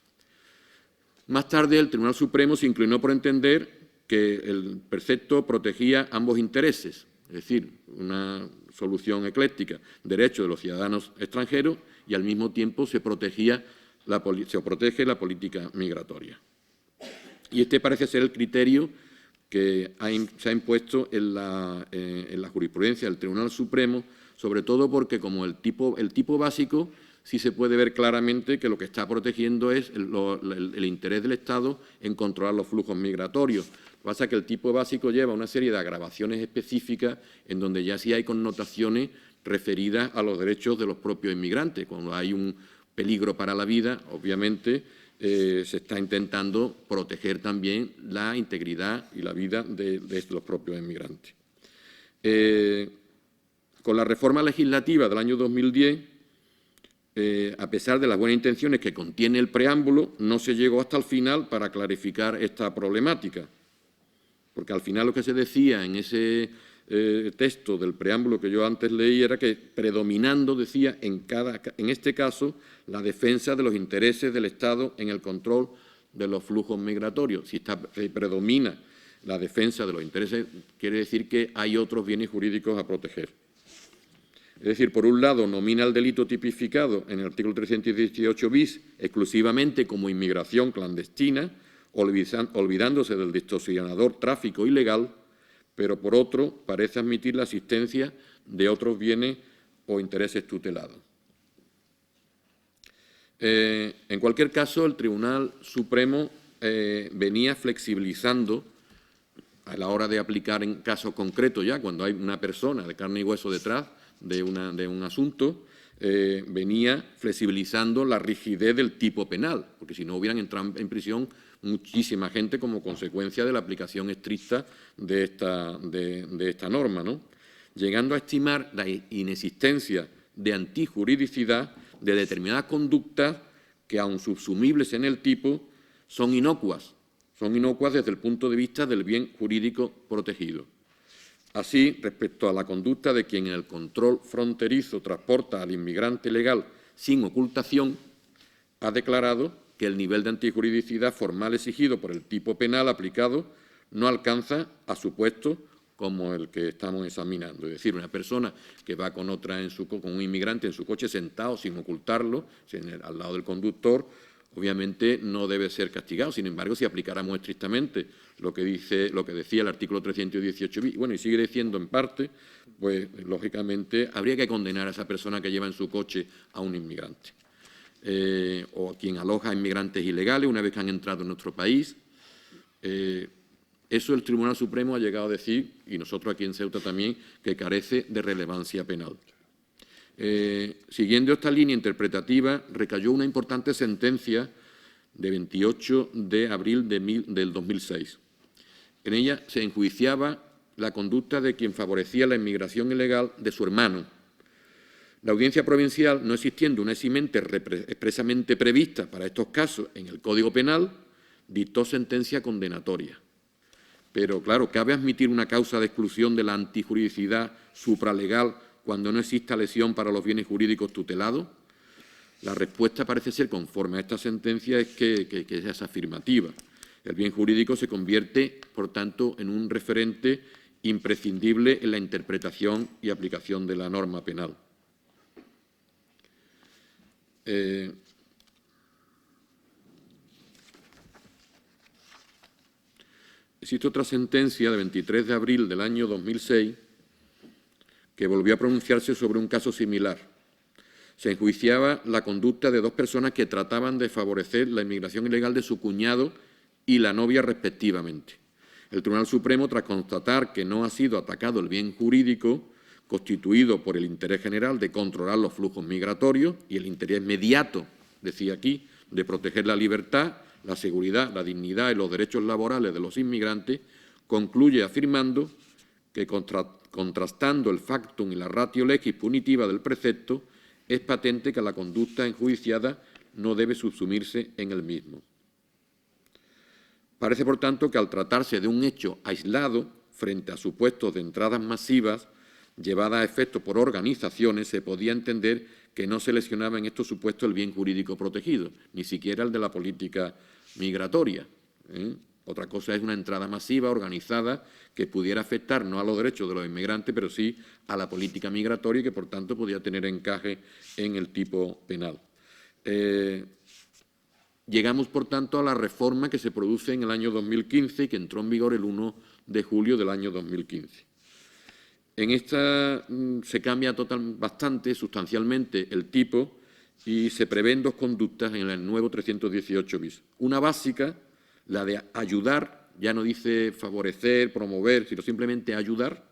Más tarde, el Tribunal Supremo se inclinó por entender que el precepto protegía ambos intereses, es decir, una solución ecléctica, derechos de los ciudadanos extranjeros y al mismo tiempo se protege la política migratoria. Y este parece ser el criterio que se ha impuesto en la jurisprudencia del Tribunal Supremo, sobre todo porque como el tipo básico sí se puede ver claramente que lo que está protegiendo es el interés del Estado en controlar los flujos migratorios. Lo que pasa es que el tipo básico lleva una serie de agravaciones específicas en donde ya sí hay connotaciones referidas a los derechos de los propios inmigrantes. Cuando hay un peligro para la vida, obviamente, se está intentando proteger también la integridad y la vida de los propios inmigrantes. Con la reforma legislativa del año 2010, a pesar de las buenas intenciones que contiene el preámbulo, no se llegó hasta el final para clarificar esta problemática, porque al final lo que se decía en ese texto del preámbulo que yo antes leí era que predominando, decía, en este caso, la defensa de los intereses del Estado en el control de los flujos migratorios. Si predomina la defensa de los intereses, quiere decir que hay otros bienes jurídicos a proteger. Es decir, por un lado, nomina el delito tipificado en el artículo 318 bis exclusivamente como inmigración clandestina, olvidándose del distorsionador tráfico ilegal, pero por otro parece admitir la existencia de otros bienes o intereses tutelados. En cualquier caso, el Tribunal Supremo venía flexibilizando a la hora de aplicar en casos concretos ya, cuando hay una persona de carne y hueso detrás de un asunto, venía flexibilizando la rigidez del tipo penal, porque si no hubieran entrado en prisión muchísima gente como consecuencia de la aplicación estricta de esta norma, ¿no? Llegando a estimar la inexistencia de antijuridicidad de determinadas conductas que, aun subsumibles en el tipo, son inocuas desde el punto de vista del bien jurídico protegido. Así, respecto a la conducta de quien en el control fronterizo transporta al inmigrante legal sin ocultación, ha declarado que el nivel de antijuridicidad formal exigido por el tipo penal aplicado no alcanza a supuestos como el que estamos examinando. Es decir, una persona que va con un inmigrante en su coche sentado sin ocultarlo, al lado del conductor, obviamente no debe ser castigado. Sin embargo, si aplicáramos estrictamente lo que decía el artículo 318 bis, bueno, y sigue diciendo en parte, pues lógicamente habría que condenar a esa persona que lleva en su coche a un inmigrante. O a quien aloja a inmigrantes ilegales una vez que han entrado en nuestro país. Eso el Tribunal Supremo ha llegado a decir, y nosotros aquí en Ceuta también, que carece de relevancia penal. Siguiendo esta línea interpretativa, recayó una importante sentencia de 28 de abril del 2006. En ella se enjuiciaba la conducta de quien favorecía la inmigración ilegal de su hermano. La Audiencia Provincial, no existiendo una eximente expresamente prevista para estos casos en el Código Penal, dictó sentencia condenatoria. Pero, claro, ¿cabe admitir una causa de exclusión de la antijuridicidad supralegal cuando no exista lesión para los bienes jurídicos tutelados? La respuesta parece ser, conforme a esta sentencia, es que es afirmativa. El bien jurídico se convierte, por tanto, en un referente imprescindible en la interpretación y aplicación de la norma penal. Existe otra sentencia de 23 de abril del año 2006 que volvió a pronunciarse sobre un caso similar. Se enjuiciaba la conducta de dos personas que trataban de favorecer la inmigración ilegal de su cuñado y la novia respectivamente. El Tribunal Supremo, tras constatar que no ha sido atacado el bien jurídico constituido por el interés general de controlar los flujos migratorios y el interés inmediato, decía aquí, de proteger la libertad, la seguridad, la dignidad y los derechos laborales de los inmigrantes, concluye afirmando que, contrastando el factum y la ratio legis punitiva del precepto, es patente que la conducta enjuiciada no debe subsumirse en el mismo. Parece, por tanto, que al tratarse de un hecho aislado, frente a supuestos de entradas masivas llevadas a efecto por organizaciones, se podía entender que no se lesionaba en estos supuestos el bien jurídico protegido, ni siquiera el de la política migratoria. Otra cosa es una entrada masiva, organizada, que pudiera afectar no a los derechos de los inmigrantes, pero sí a la política migratoria y que, por tanto, podía tener encaje en el tipo penal. Llegamos, por tanto, a la reforma que se produce en el año 2015 y que entró en vigor el 1 de julio del año 2015. En esta se cambia bastante, sustancialmente, el tipo y se prevén dos conductas en el nuevo 318 bis. Una básica, la de ayudar, ya no dice favorecer, promover, sino simplemente ayudar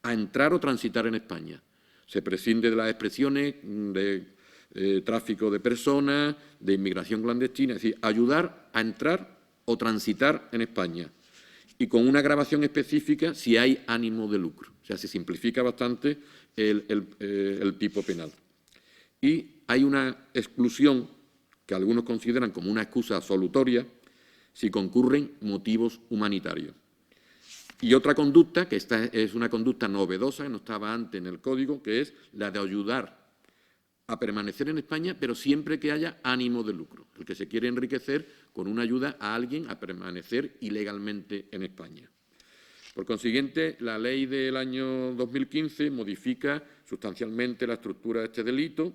a entrar o transitar en España. Se prescinde de las expresiones de tráfico de personas, de inmigración clandestina, es decir, ayudar a entrar o transitar en España. Y con una gravación específica si hay ánimo de lucro. O sea, se simplifica bastante el tipo penal. Y hay una exclusión que algunos consideran como una excusa absolutoria si concurren motivos humanitarios. Y otra conducta, que esta es una conducta novedosa, que no estaba antes en el Código, que es la de ayudar a permanecer en España, pero siempre que haya ánimo de lucro, el que se quiere enriquecer con una ayuda a alguien a permanecer ilegalmente en España. Por consiguiente, la ley del año 2015 modifica sustancialmente la estructura de este delito.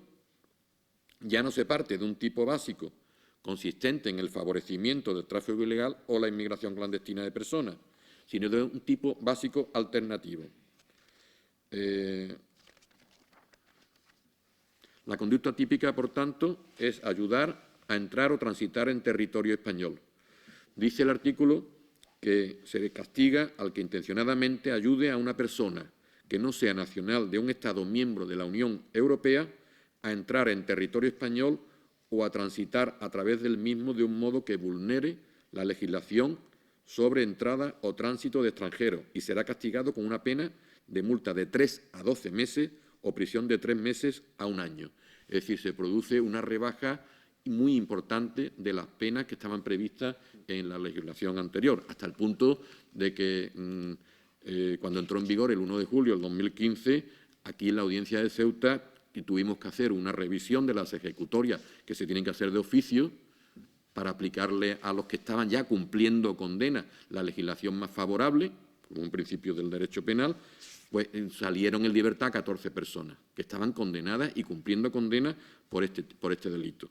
Ya no se parte de un tipo básico consistente en el favorecimiento del tráfico ilegal o la inmigración clandestina de personas, sino de un tipo básico alternativo. La conducta típica, por tanto, es ayudar a entrar o transitar en territorio español. Dice el artículo que se castiga al que intencionadamente ayude a una persona que no sea nacional de un Estado miembro de la Unión Europea a entrar en territorio español o a transitar a través del mismo de un modo que vulnere la legislación sobre entrada o tránsito de extranjeros y será castigado con una pena de multa de 3 a 12 meses o prisión de 3 meses a 1 año. Es decir, se produce una rebaja muy importante de las penas que estaban previstas en la legislación anterior, hasta el punto de que cuando entró en vigor el 1 de julio del 2015, aquí en la audiencia de Ceuta tuvimos que hacer una revisión de las ejecutorias que se tienen que hacer de oficio para aplicarle a los que estaban ya cumpliendo condena la legislación más favorable, como un principio del derecho penal. Pues salieron en libertad 14 personas que estaban condenadas y cumpliendo condena por este delito.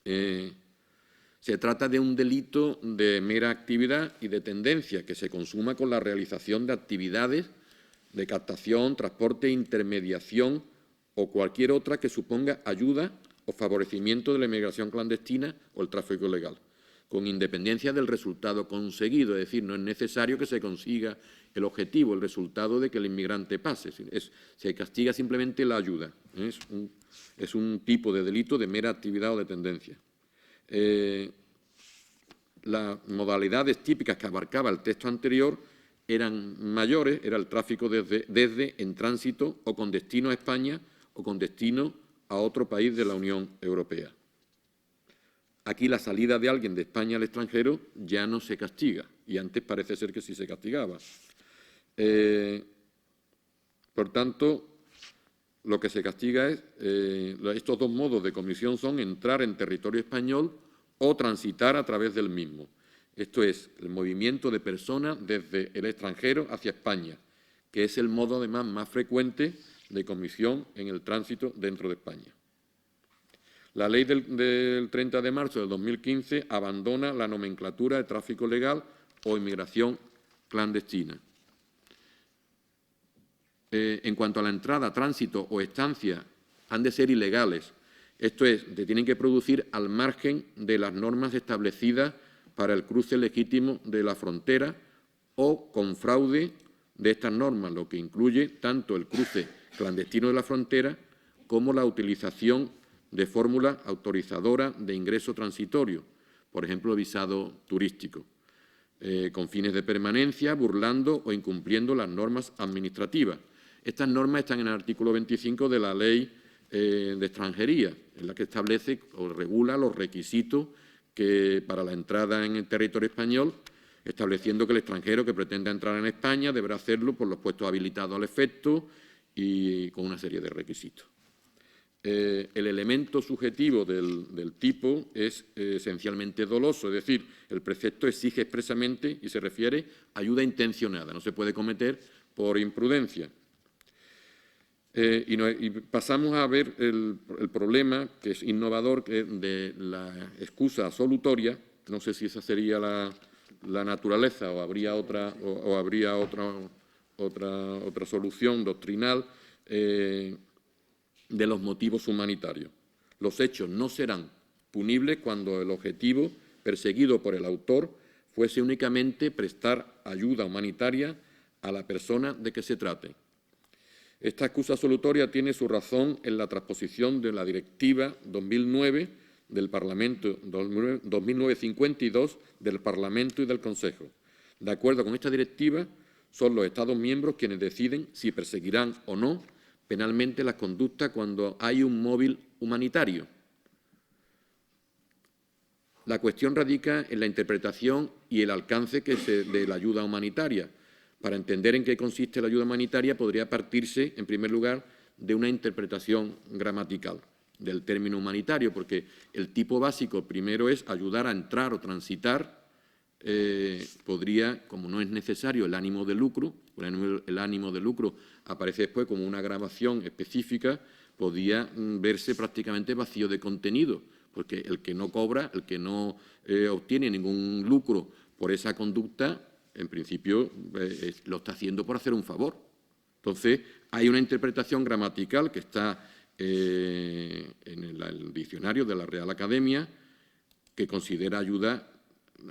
Se trata de un delito de mera actividad y de tendencia que se consuma con la realización de actividades de captación, transporte, intermediación o cualquier otra que suponga ayuda o favorecimiento de la inmigración clandestina o el tráfico ilegal, con independencia del resultado conseguido. Es decir, no es necesario que se consiga el objetivo, el resultado de que el inmigrante pase. Se castiga simplemente la ayuda. Es un tipo de delito de mera actividad o de tendencia. Las modalidades típicas que abarcaba el texto anterior eran mayores, era el tráfico desde, en tránsito o con destino a España o con destino a otro país de la Unión Europea. Aquí la salida de alguien de España al extranjero ya no se castiga, y antes parece ser que sí se castigaba. Por tanto, lo que se castiga es, estos dos modos de comisión son entrar en territorio español o transitar a través del mismo. Esto es, el movimiento de personas desde el extranjero hacia España, que es el modo además más frecuente de comisión en el tránsito dentro de España. La ley del 30 de marzo del 2015 abandona la nomenclatura de tráfico legal o inmigración clandestina. En cuanto a la entrada, tránsito o estancia, han de ser ilegales. Esto es, se tienen que producir al margen de las normas establecidas para el cruce legítimo de la frontera o con fraude de estas normas, lo que incluye tanto el cruce clandestino de la frontera como la utilización de fórmula autorizadora de ingreso transitorio, por ejemplo, visado turístico, con fines de permanencia, burlando o incumpliendo las normas administrativas. Estas normas están en el artículo 25 de la Ley de Extranjería, en la que establece o regula los requisitos para la entrada en el territorio español, estableciendo que el extranjero que pretenda entrar en España deberá hacerlo por los puestos habilitados al efecto y con una serie de requisitos. el elemento subjetivo del tipo es esencialmente doloso, es decir, el precepto exige expresamente y se refiere a ayuda intencionada, no se puede cometer por imprudencia. Y pasamos a ver el problema, que es innovador, de la excusa absolutoria. No sé si esa sería la naturaleza o habría otra solución doctrinal de los motivos humanitarios. Los hechos no serán punibles cuando el objetivo perseguido por el autor fuese únicamente prestar ayuda humanitaria a la persona de que se trate. Esta excusa absolutoria tiene su razón en la transposición de la Directiva 2009 del Parlamento 2009-52 del Parlamento y del Consejo. De acuerdo con esta directiva, son los Estados miembros quienes deciden si perseguirán o no penalmente las conductas cuando hay un móvil humanitario. La cuestión radica en la interpretación y el alcance de la ayuda humanitaria. Para entender en qué consiste la ayuda humanitaria podría partirse, en primer lugar, de una interpretación gramatical del término humanitario, porque el tipo básico primero es ayudar a entrar o transitar. Podría, como no es necesario el ánimo de lucro, el ánimo de lucro aparece después como una gravación específica, podría verse prácticamente vacío de contenido, porque el que no cobra, el que no obtiene ningún lucro por esa conducta, en principio lo está haciendo por hacer un favor. Entonces, hay una interpretación gramatical que está en el diccionario de la Real Academia, que considera ayuda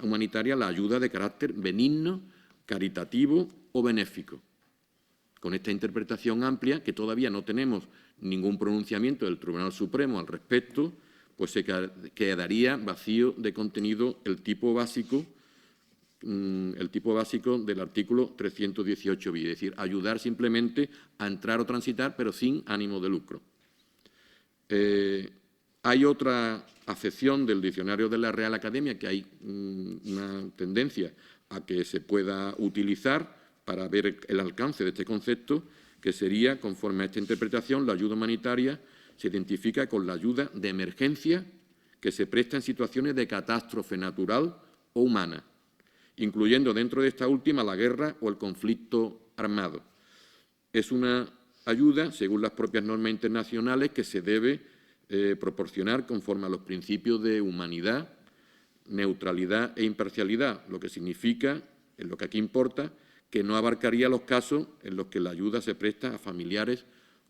humanitaria la ayuda de carácter benigno, caritativo o benéfico. Con esta interpretación amplia, que todavía no tenemos ningún pronunciamiento del Tribunal Supremo al respecto, pues se quedaría vacío de contenido el tipo básico del artículo 318 bis, es decir, ayudar simplemente a entrar o transitar, pero sin ánimo de lucro. Hay otra acepción del diccionario de la Real Academia, que hay una tendencia a que se pueda utilizar para ver el alcance de este concepto, que sería, conforme a esta interpretación, la ayuda humanitaria se identifica con la ayuda de emergencia que se presta en situaciones de catástrofe natural o humana, incluyendo dentro de esta última la guerra o el conflicto armado. Es una ayuda, según las propias normas internacionales, que se debe proporcionar conforme a los principios de humanidad, neutralidad e imparcialidad, lo que significa, en lo que aquí importa, que no abarcaría los casos en los que la ayuda se presta a familiares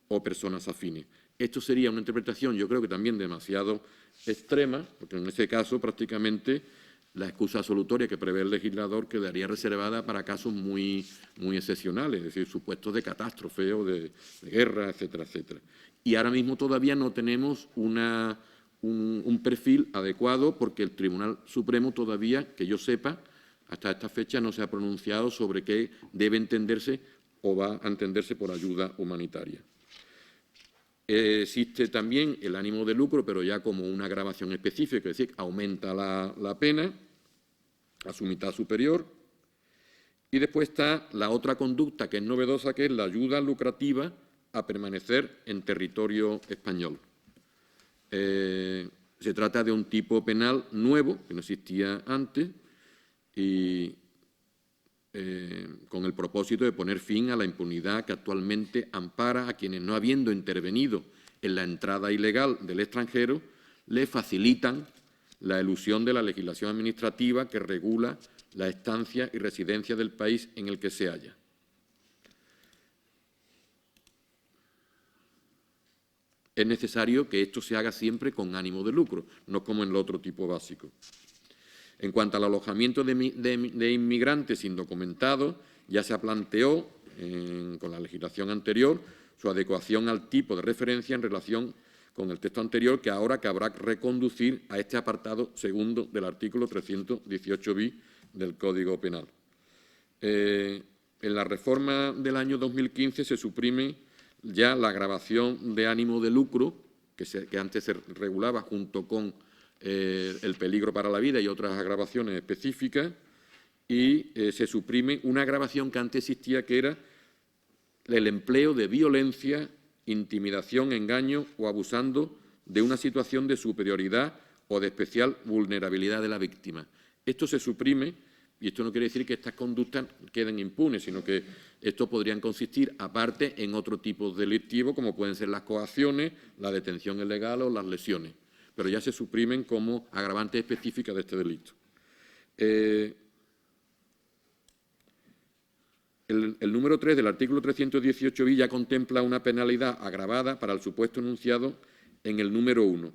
o personas afines. Esto sería una interpretación, yo creo que también demasiado extrema, porque en ese caso prácticamente la excusa absolutoria que prevé el legislador quedaría reservada para casos muy excepcionales, es decir, supuestos de catástrofe o de guerra, etcétera, etcétera. Y ahora mismo todavía no tenemos un perfil adecuado porque el Tribunal Supremo todavía, que yo sepa, hasta esta fecha no se ha pronunciado sobre qué debe entenderse o va a entenderse por ayuda humanitaria. Existe también el ánimo de lucro, pero ya como una agravación específica, es decir, aumenta la pena a su mitad superior. Y después está la otra conducta que es novedosa, que es la ayuda lucrativa a permanecer en territorio español. Se trata de un tipo penal nuevo, que no existía antes, y con el propósito de poner fin a la impunidad que actualmente ampara a quienes, no habiendo intervenido en la entrada ilegal del extranjero, le facilitan la elusión de la legislación administrativa que regula la estancia y residencia del país en el que se halla. Es necesario que esto se haga siempre con ánimo de lucro, no como en el otro tipo básico. En cuanto al alojamiento de inmigrantes indocumentados, ya se planteó con la legislación anterior su adecuación al tipo de referencia en relación con el texto anterior, que ahora cabrá reconducir a este apartado segundo del artículo 318 bis del Código Penal. En la reforma del año 2015 se suprime ya la agravación de ánimo de lucro, que antes se regulaba junto con el peligro para la vida y otras agravaciones específicas, y se suprime una agravación que antes existía, que era el empleo de violencia intimidación, engaño o abusando de una situación de superioridad o de especial vulnerabilidad de la víctima. Esto se suprime, y esto no quiere decir que estas conductas queden impunes, sino que esto podrían consistir, aparte, en otro tipo delictivo, como pueden ser las coacciones, la detención ilegal o las lesiones, pero ya se suprimen como agravantes específicas de este delito. El número 3 del artículo 318 bis ya contempla una penalidad agravada para el supuesto enunciado en el número 1.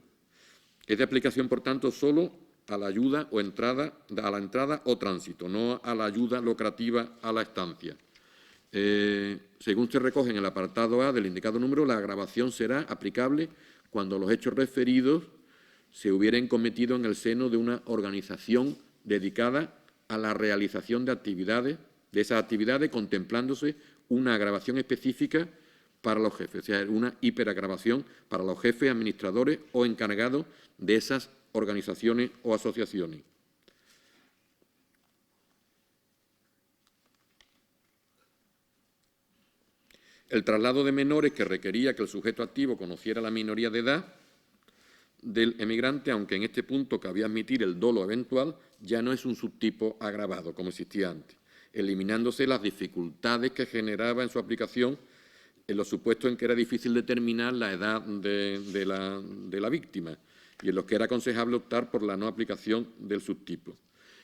Es de aplicación, por tanto, solo a la ayuda o a la entrada o tránsito, no a la ayuda lucrativa a la estancia. Según se recoge en el apartado A del indicado número, la agravación será aplicable cuando los hechos referidos se hubieran cometido en el seno de una organización dedicada a la realización de esas actividades, contemplándose una agravación específica para los jefes, o sea, una hiperagravación para los jefes, administradores o encargados de esas organizaciones o asociaciones. El traslado de menores que requería que el sujeto activo conociera la minoría de edad del emigrante, aunque en este punto cabía admitir el dolo eventual, ya no es un subtipo agravado, como existía antes, eliminándose las dificultades que generaba en su aplicación en los supuestos en que era difícil determinar la edad de la víctima y en los que era aconsejable optar por la no aplicación del subtipo.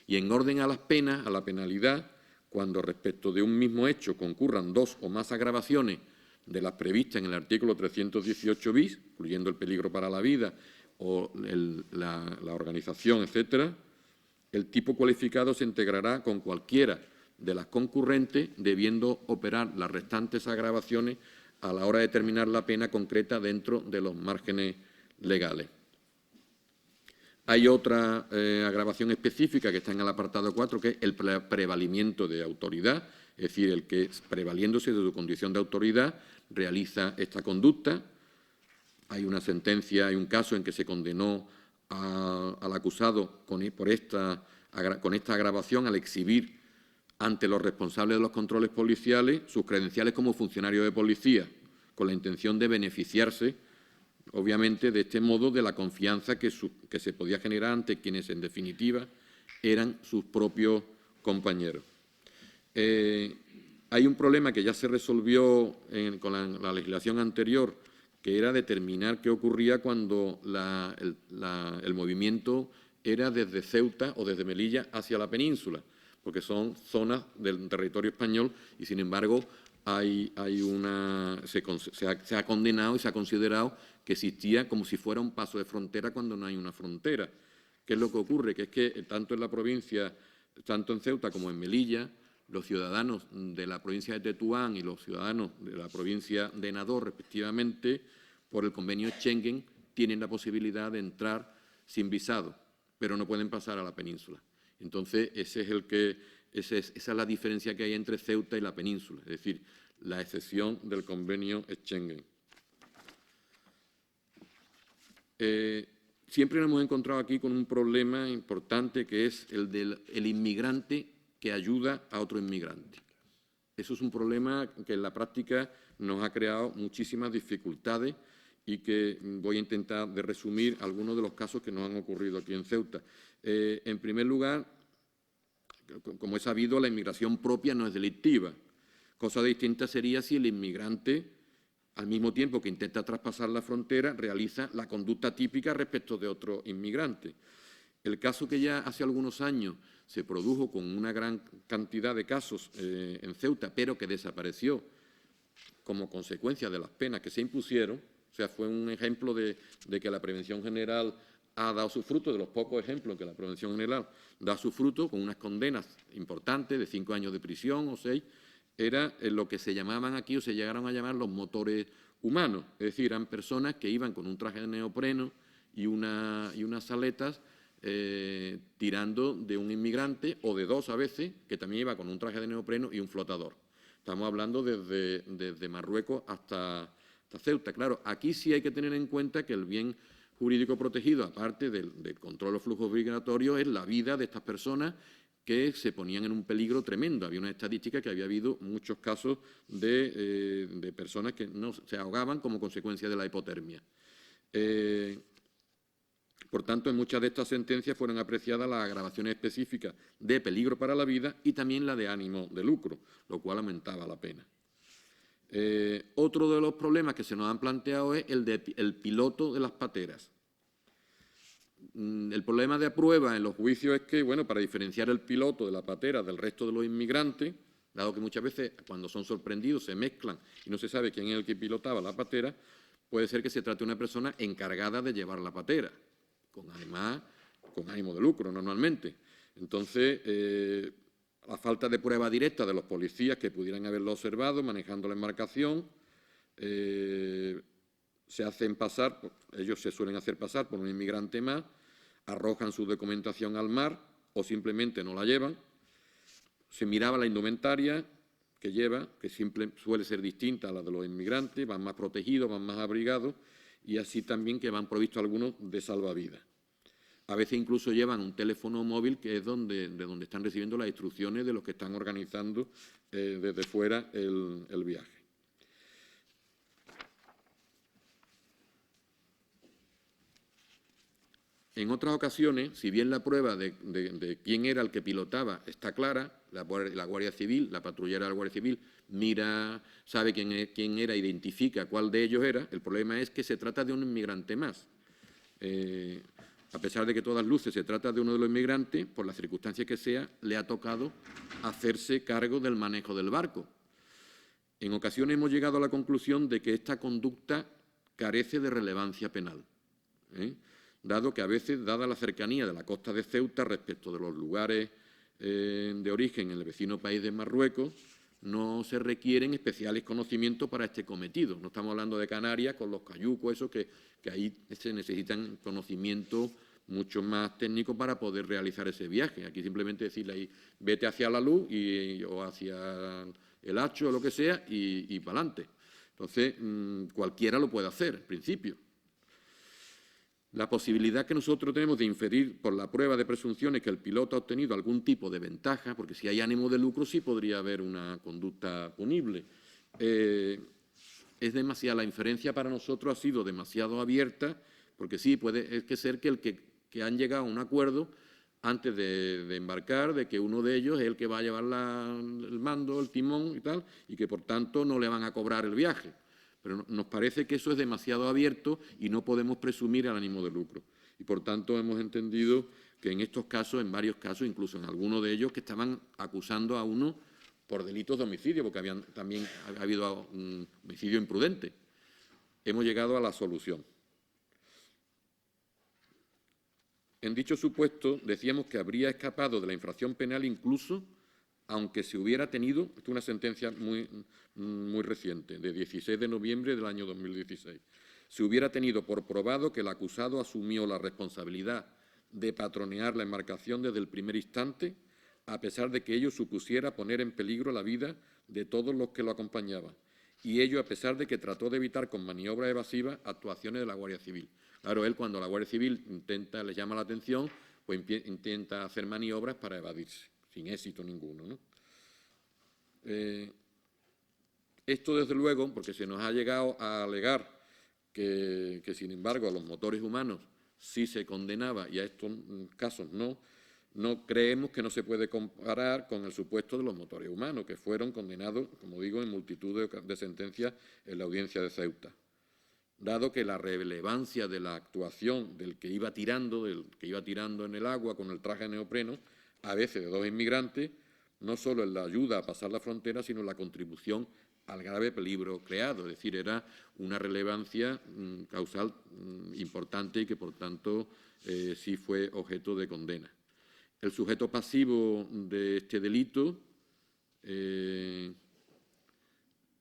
Y en orden a las penas, a la penalidad, cuando respecto de un mismo hecho concurran dos o más agravaciones de las previstas en el artículo 318 bis, incluyendo el peligro para la vida o la organización, etcétera, el tipo cualificado se integrará con cualquiera de las concurrentes, debiendo operar las restantes agravaciones a la hora de determinar la pena concreta dentro de los márgenes legales. Hay otra agravación específica que está en el apartado 4, que es el prevalimiento de autoridad, es decir, el que, prevaliéndose de su condición de autoridad, realiza esta conducta. Hay una sentencia, hay un caso en que se condenó al acusado con esta agravación al exhibir ante los responsables de los controles policiales sus credenciales como funcionario de policía, con la intención de beneficiarse, obviamente, de este modo, de la confianza que se podía generar ante quienes, en definitiva, eran sus propios compañeros. Hay un problema que ya se resolvió con la legislación anterior, que era determinar qué ocurría cuando el movimiento era desde Ceuta o desde Melilla hacia la península, porque son zonas del territorio español y, sin embargo, se ha condenado y se ha considerado que existía como si fuera un paso de frontera cuando no hay una frontera. ¿Qué es lo que ocurre? Que es que tanto en la provincia, tanto en Ceuta como en Melilla, los ciudadanos de la provincia de Tetuán y los ciudadanos de la provincia de Nador, respectivamente, por el convenio Schengen, tienen la posibilidad de entrar sin visado, pero no pueden pasar a la península. Entonces, esa es la diferencia que hay entre Ceuta y la península, es decir, la excepción del convenio Schengen. Siempre nos hemos encontrado aquí con un problema importante, que es el del inmigrante que ayuda a otro inmigrante. Eso es un problema que en la práctica nos ha creado muchísimas dificultades y que voy a intentar de resumir algunos de los casos que nos han ocurrido aquí en Ceuta. En primer lugar, como es sabido, la inmigración propia no es delictiva. Cosa distinta sería si el inmigrante, al mismo tiempo que intenta traspasar la frontera, realiza la conducta típica respecto de otro inmigrante. El caso que ya hace algunos años se produjo con una gran cantidad de casos en Ceuta, pero que desapareció como consecuencia de las penas que se impusieron, o sea, fue un ejemplo de que la prevención general ha dado su fruto, de los pocos ejemplos en que la prevención general da su fruto, con unas condenas importantes de 5 años de prisión o 6, era lo que se llamaban aquí, o se llegaron a llamar, los motores humanos. Es decir, eran personas que iban con un traje de neopreno y unas aletas tirando de un inmigrante, o de dos a veces, que también iba con un traje de neopreno y un flotador. Estamos hablando desde Marruecos hasta Ceuta. Claro, aquí sí hay que tener en cuenta que el bien jurídico protegido, aparte del control de los flujos migratorios, es la vida de estas personas que se ponían en un peligro tremendo. Había una estadística que había habido muchos casos de personas que no se ahogaban como consecuencia de la hipotermia. Por tanto, en muchas de estas sentencias fueron apreciadas las agravaciones específicas de peligro para la vida y también la de ánimo de lucro, lo cual aumentaba la pena. Otro de los problemas que se nos han planteado es el piloto de las pateras. El problema de prueba en los juicios es que, bueno, para diferenciar el piloto de la patera del resto de los inmigrantes, dado que muchas veces cuando son sorprendidos se mezclan y no se sabe quién es el que pilotaba la patera, puede ser que se trate de una persona encargada de llevar la patera, además con ánimo de lucro normalmente. Entonces, la falta de prueba directa de los policías que pudieran haberlo observado manejando la embarcación, se hacen pasar, ellos se suelen hacer pasar por un inmigrante más, arrojan su documentación al mar o simplemente no la llevan. Se miraba la indumentaria que lleva, que suele ser distinta a la de los inmigrantes, van más protegidos, van más abrigados y así también que van provistos algunos de salvavidas. A veces incluso llevan un teléfono móvil que es de donde están recibiendo las instrucciones de los que están organizando desde fuera el viaje. En otras ocasiones, si bien la prueba de quién era el que pilotaba está clara, la Guardia Civil, la patrullera de la Guardia Civil, sabe quién era, identifica cuál de ellos era, el problema es que se trata de un inmigrante más. A pesar de que todas luces se trata de uno de los inmigrantes, por las circunstancias que sea, le ha tocado hacerse cargo del manejo del barco. En ocasiones hemos llegado a la conclusión de que esta conducta carece de relevancia penal, dado que a veces, dada la cercanía de la costa de Ceuta respecto de los lugares de origen en el vecino país de Marruecos, no se requieren especiales conocimientos para este cometido. No estamos hablando de Canarias con los cayucos, eso que ahí se necesitan conocimientos mucho más técnicos para poder realizar ese viaje. Aquí simplemente decirle ahí, vete hacia la luz o hacia el hacho o lo que sea y para adelante. Entonces, cualquiera lo puede hacer, en principio. La posibilidad que nosotros tenemos de inferir por la prueba de presunciones que el piloto ha obtenido algún tipo de ventaja, porque si hay ánimo de lucro sí podría haber una conducta punible. Es demasiada, la inferencia para nosotros ha sido demasiado abierta, porque sí, puede ser que han llegado a un acuerdo antes de embarcar, de que uno de ellos es el que va a llevar el mando, el timón y tal, y que por tanto no le van a cobrar el viaje. Pero nos parece que eso es demasiado abierto y no podemos presumir el ánimo de lucro. Y por tanto hemos entendido que en estos casos, en varios casos, incluso en algunos de ellos, que estaban acusando a uno por delitos de homicidio, porque también ha habido un homicidio imprudente. Hemos llegado a la solución. En dicho supuesto, decíamos que habría escapado de la infracción penal incluso aunque se hubiera tenido, esto es una sentencia muy reciente, de 16 de noviembre del año 2016, se hubiera tenido por probado que el acusado asumió la responsabilidad de patronear la embarcación desde el primer instante, a pesar de que ello supusiera poner en peligro la vida de todos los que lo acompañaban, y ello a pesar de que trató de evitar con maniobras evasivas actuaciones de la Guardia Civil. Claro, él cuando la Guardia Civil le llama la atención, pues intenta hacer maniobras para evadirse, sin éxito ninguno, ¿no? Esto, desde luego, porque se nos ha llegado a alegar que, sin embargo, a los motores humanos sí se condenaba y a estos casos no creemos que no se puede comparar con el supuesto de los motores humanos, que fueron condenados, como digo, en multitud de sentencias en la audiencia de Ceuta. Dado que la relevancia de la actuación del que iba tirando en el agua con el traje de neopreno, a veces de dos inmigrantes, no solo en la ayuda a pasar la frontera, sino en la contribución al grave peligro creado. Es decir, era una relevancia causal importante y que, por tanto, sí fue objeto de condena. El sujeto pasivo de este delito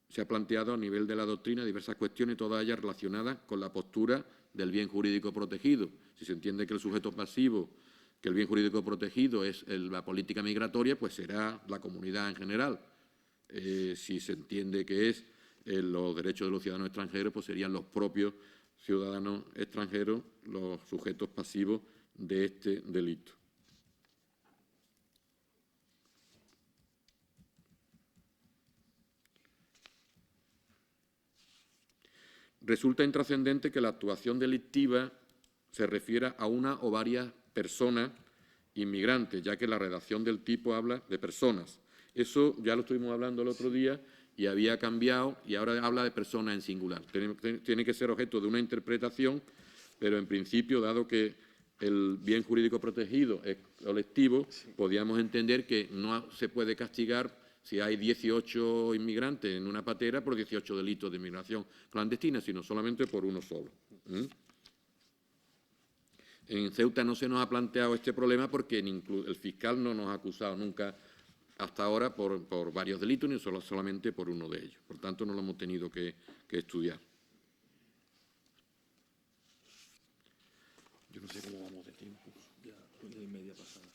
se ha planteado a nivel de la doctrina diversas cuestiones, todas ellas relacionadas con la postura del bien jurídico protegido. Si se entiende que el sujeto pasivo, que el bien jurídico protegido es la política migratoria, pues será la comunidad en general. Si se entiende que es los derechos de los ciudadanos extranjeros, pues serían los propios ciudadanos extranjeros los sujetos pasivos de este delito. resulta intrascendente que la actuación delictiva se refiera a una o varias personas inmigrantes, ya que la redacción del tipo habla de personas. Eso ya lo estuvimos hablando el otro día y había cambiado y ahora habla de personas en singular. Tiene que ser objeto de una interpretación, pero en principio, dado que el bien jurídico protegido es colectivo, podríamos entender que no se puede castigar si hay 18 inmigrantes en una patera por 18 delitos de inmigración clandestina, sino solamente por uno solo. En Ceuta no se nos ha planteado este problema porque el fiscal no nos ha acusado nunca hasta ahora por varios delitos, ni solamente por uno de ellos. Por tanto, no lo hemos tenido que estudiar. Yo no sé cómo vamos de tiempo. Ya, 1:30 pasada.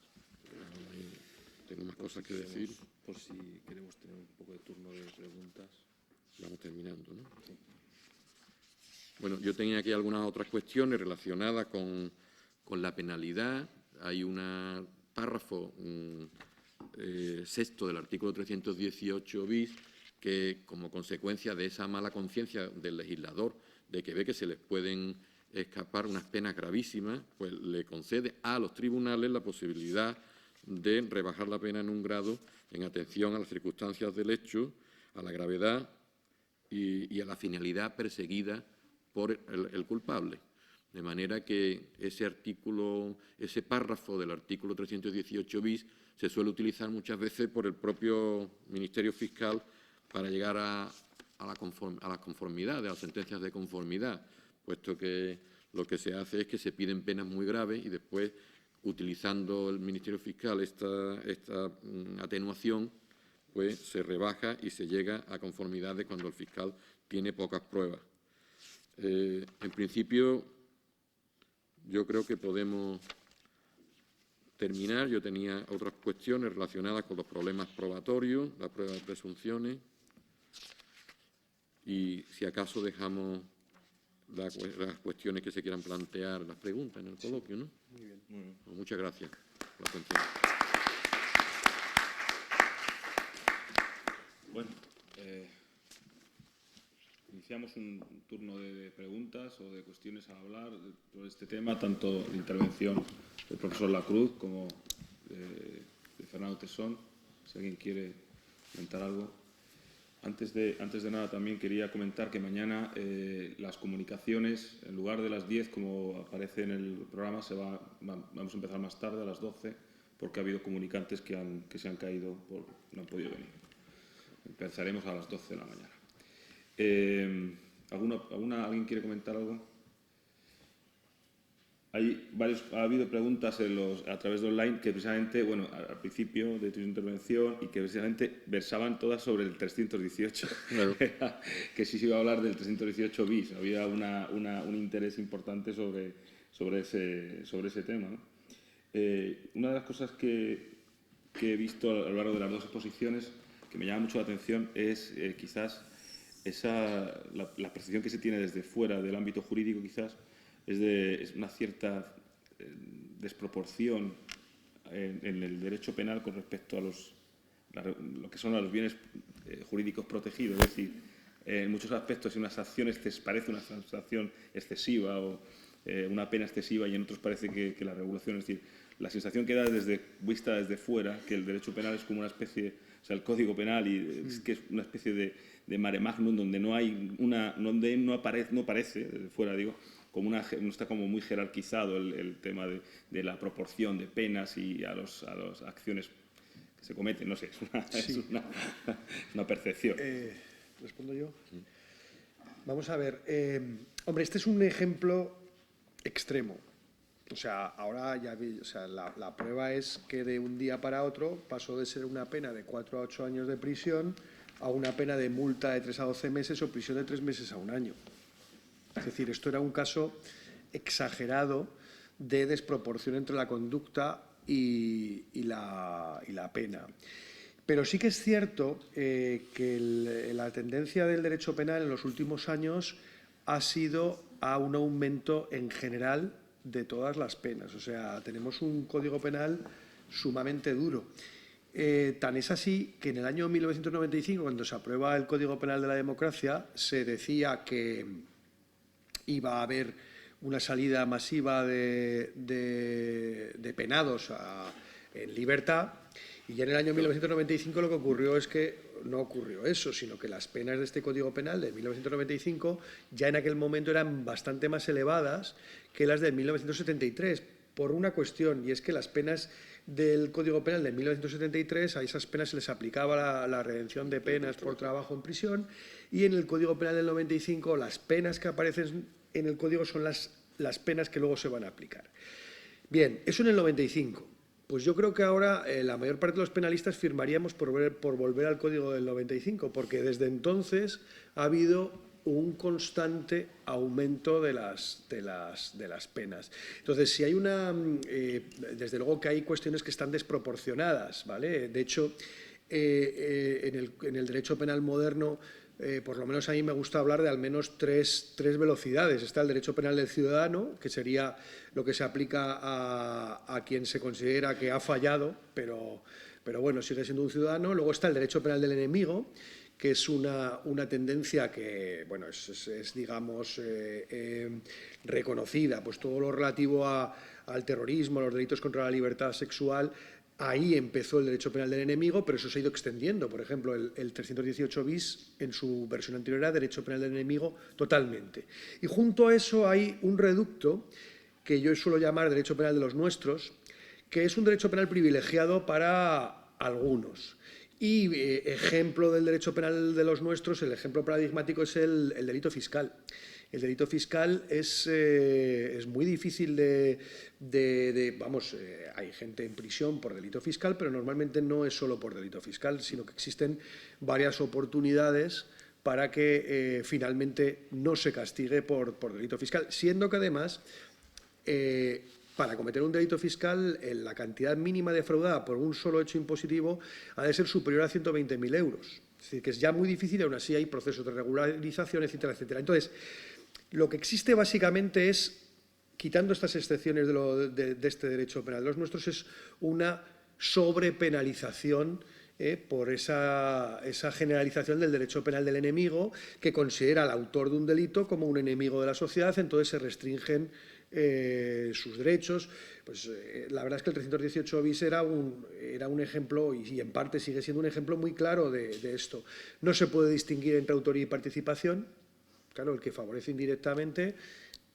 Tengo más cosas que decir. Por si queremos tener un poco de turno de preguntas. Vamos terminando, ¿no? Sí. Bueno, yo tenía aquí algunas otras cuestiones relacionadas con la penalidad. Hay un párrafo sexto del artículo 318 bis que, como consecuencia de esa mala conciencia del legislador, de que ve que se les pueden escapar unas penas gravísimas, pues le concede a los tribunales la posibilidad de rebajar la pena en un grado en atención a las circunstancias del hecho, a la gravedad y a la finalidad perseguida por el culpable. De manera que ese párrafo del artículo 318 bis se suele utilizar muchas veces por el propio Ministerio Fiscal para llegar a la conformidad, de las sentencias de conformidad, puesto que lo que se hace es que se piden penas muy graves y después, utilizando el Ministerio Fiscal esta atenuación, pues se rebaja y se llega a conformidades cuando el fiscal tiene pocas pruebas. En principio, yo creo que podemos terminar. Yo tenía otras cuestiones relacionadas con los problemas probatorios, la prueba de presunciones, y si acaso dejamos las cuestiones que se quieran plantear, las preguntas en el coloquio, ¿no? Muy bien, muy bien. Pues muchas gracias por la atención. Bueno, iniciamos un turno de preguntas o de cuestiones a hablar sobre este tema, tanto de intervención del profesor Lacruz como de Fernando Tesón, si alguien quiere comentar algo. Antes de nada, también quería comentar que mañana las comunicaciones, en lugar de las 10, como aparece en el programa, vamos a empezar más tarde, a las 12, porque ha habido comunicantes que se han caído, no han podido venir. Empezaremos a las 12 de la mañana. ¿Alguien quiere comentar algo? Ha habido preguntas a través de online que precisamente, bueno, al principio de tu intervención y que precisamente versaban todas sobre el 318. Claro. Que sí se iba a hablar del 318 bis. Había un interés importante sobre ese tema, ¿no? Una de las cosas que he visto a lo largo de las dos exposiciones que me llama mucho la atención es quizás la percepción que se tiene desde fuera del ámbito jurídico, quizás, es una cierta desproporción en el derecho penal con respecto a lo que son los bienes jurídicos protegidos. Es decir, en muchos aspectos en unas acciones parece una sanción excesiva o una pena excesiva, y en otros parece que la regulación, es decir, la sensación que da vista desde fuera, que el derecho penal es como una especie, o sea, el Código Penal, y es que es una especie de mare magnum donde no parece desde fuera, digo, no está como muy jerarquizado el tema de la proporción de penas y a las acciones que se cometen. No sé, es una percepción. ¿Respondo yo? Sí. Vamos a ver. Hombre, este es un ejemplo extremo. O sea, ahora ya vi, o sea, la prueba es que de un día para otro pasó de ser una pena de 4 a 8 años de prisión a una pena de multa de 3 a 12 meses o prisión de 3 meses a 1 año. Es decir, esto era un caso exagerado de desproporción entre la conducta y la pena. Pero sí que es cierto que la tendencia del derecho penal en los últimos años ha sido a un aumento en general de todas las penas. O sea, tenemos un código penal sumamente duro. Tan es así que en el año 1995, cuando se aprueba el Código Penal de la Democracia, se decía que iba a haber una salida masiva de penados en libertad, y ya en el año 1995 lo que ocurrió es que no ocurrió eso, sino que las penas de este Código Penal de 1995 ya en aquel momento eran bastante más elevadas que las de 1973, por una cuestión, y es que las penas del Código Penal de 1973, a esas penas se les aplicaba la redención de penas por trabajo en prisión, y en el Código Penal del 95 las penas que aparecen en el Código son las penas que luego se van a aplicar. Bien, eso en el 95. Pues yo creo que ahora la mayor parte de los penalistas firmaríamos por volver al Código del 95, porque desde entonces ha habido un constante aumento de las penas. Entonces, si hay desde luego que hay cuestiones que están desproporcionadas, ¿vale? De hecho, en el derecho penal moderno, por lo menos a mí me gusta hablar de al menos tres velocidades. Está el derecho penal del ciudadano, que sería lo que se aplica a quien se considera que ha fallado, pero bueno, sigue siendo un ciudadano. Luego está el derecho penal del enemigo, que es una tendencia que, bueno, es digamos, reconocida, pues todo lo relativo al terrorismo, a los delitos contra la libertad sexual. Ahí empezó el derecho penal del enemigo, pero eso se ha ido extendiendo. Por ejemplo, el 318 bis, en su versión anterior, era derecho penal del enemigo totalmente. Y junto a eso hay un reducto que yo suelo llamar derecho penal de los nuestros, que es un derecho penal privilegiado para algunos. Y ejemplo del derecho penal de los nuestros, el ejemplo paradigmático es el delito fiscal. El delito fiscal es muy difícil hay gente en prisión por delito fiscal, pero normalmente no es solo por delito fiscal, sino que existen varias oportunidades para que finalmente no se castigue por delito fiscal, siendo que además para cometer un delito fiscal la cantidad mínima defraudada por un solo hecho impositivo ha de ser superior a 120.000 euros. Es decir, que es ya muy difícil y aún así hay procesos de regularización, etcétera, etcétera. Entonces, lo que existe básicamente es, quitando estas excepciones de este derecho penal de los nuestros, es una sobrepenalización por esa generalización del derecho penal del enemigo, que considera al autor de un delito como un enemigo de la sociedad, entonces se restringen sus derechos. Pues la verdad es que el 318 bis era un ejemplo, y en parte sigue siendo un ejemplo muy claro de esto. No se puede distinguir entre autoría y participación. Claro, el que favorece indirectamente,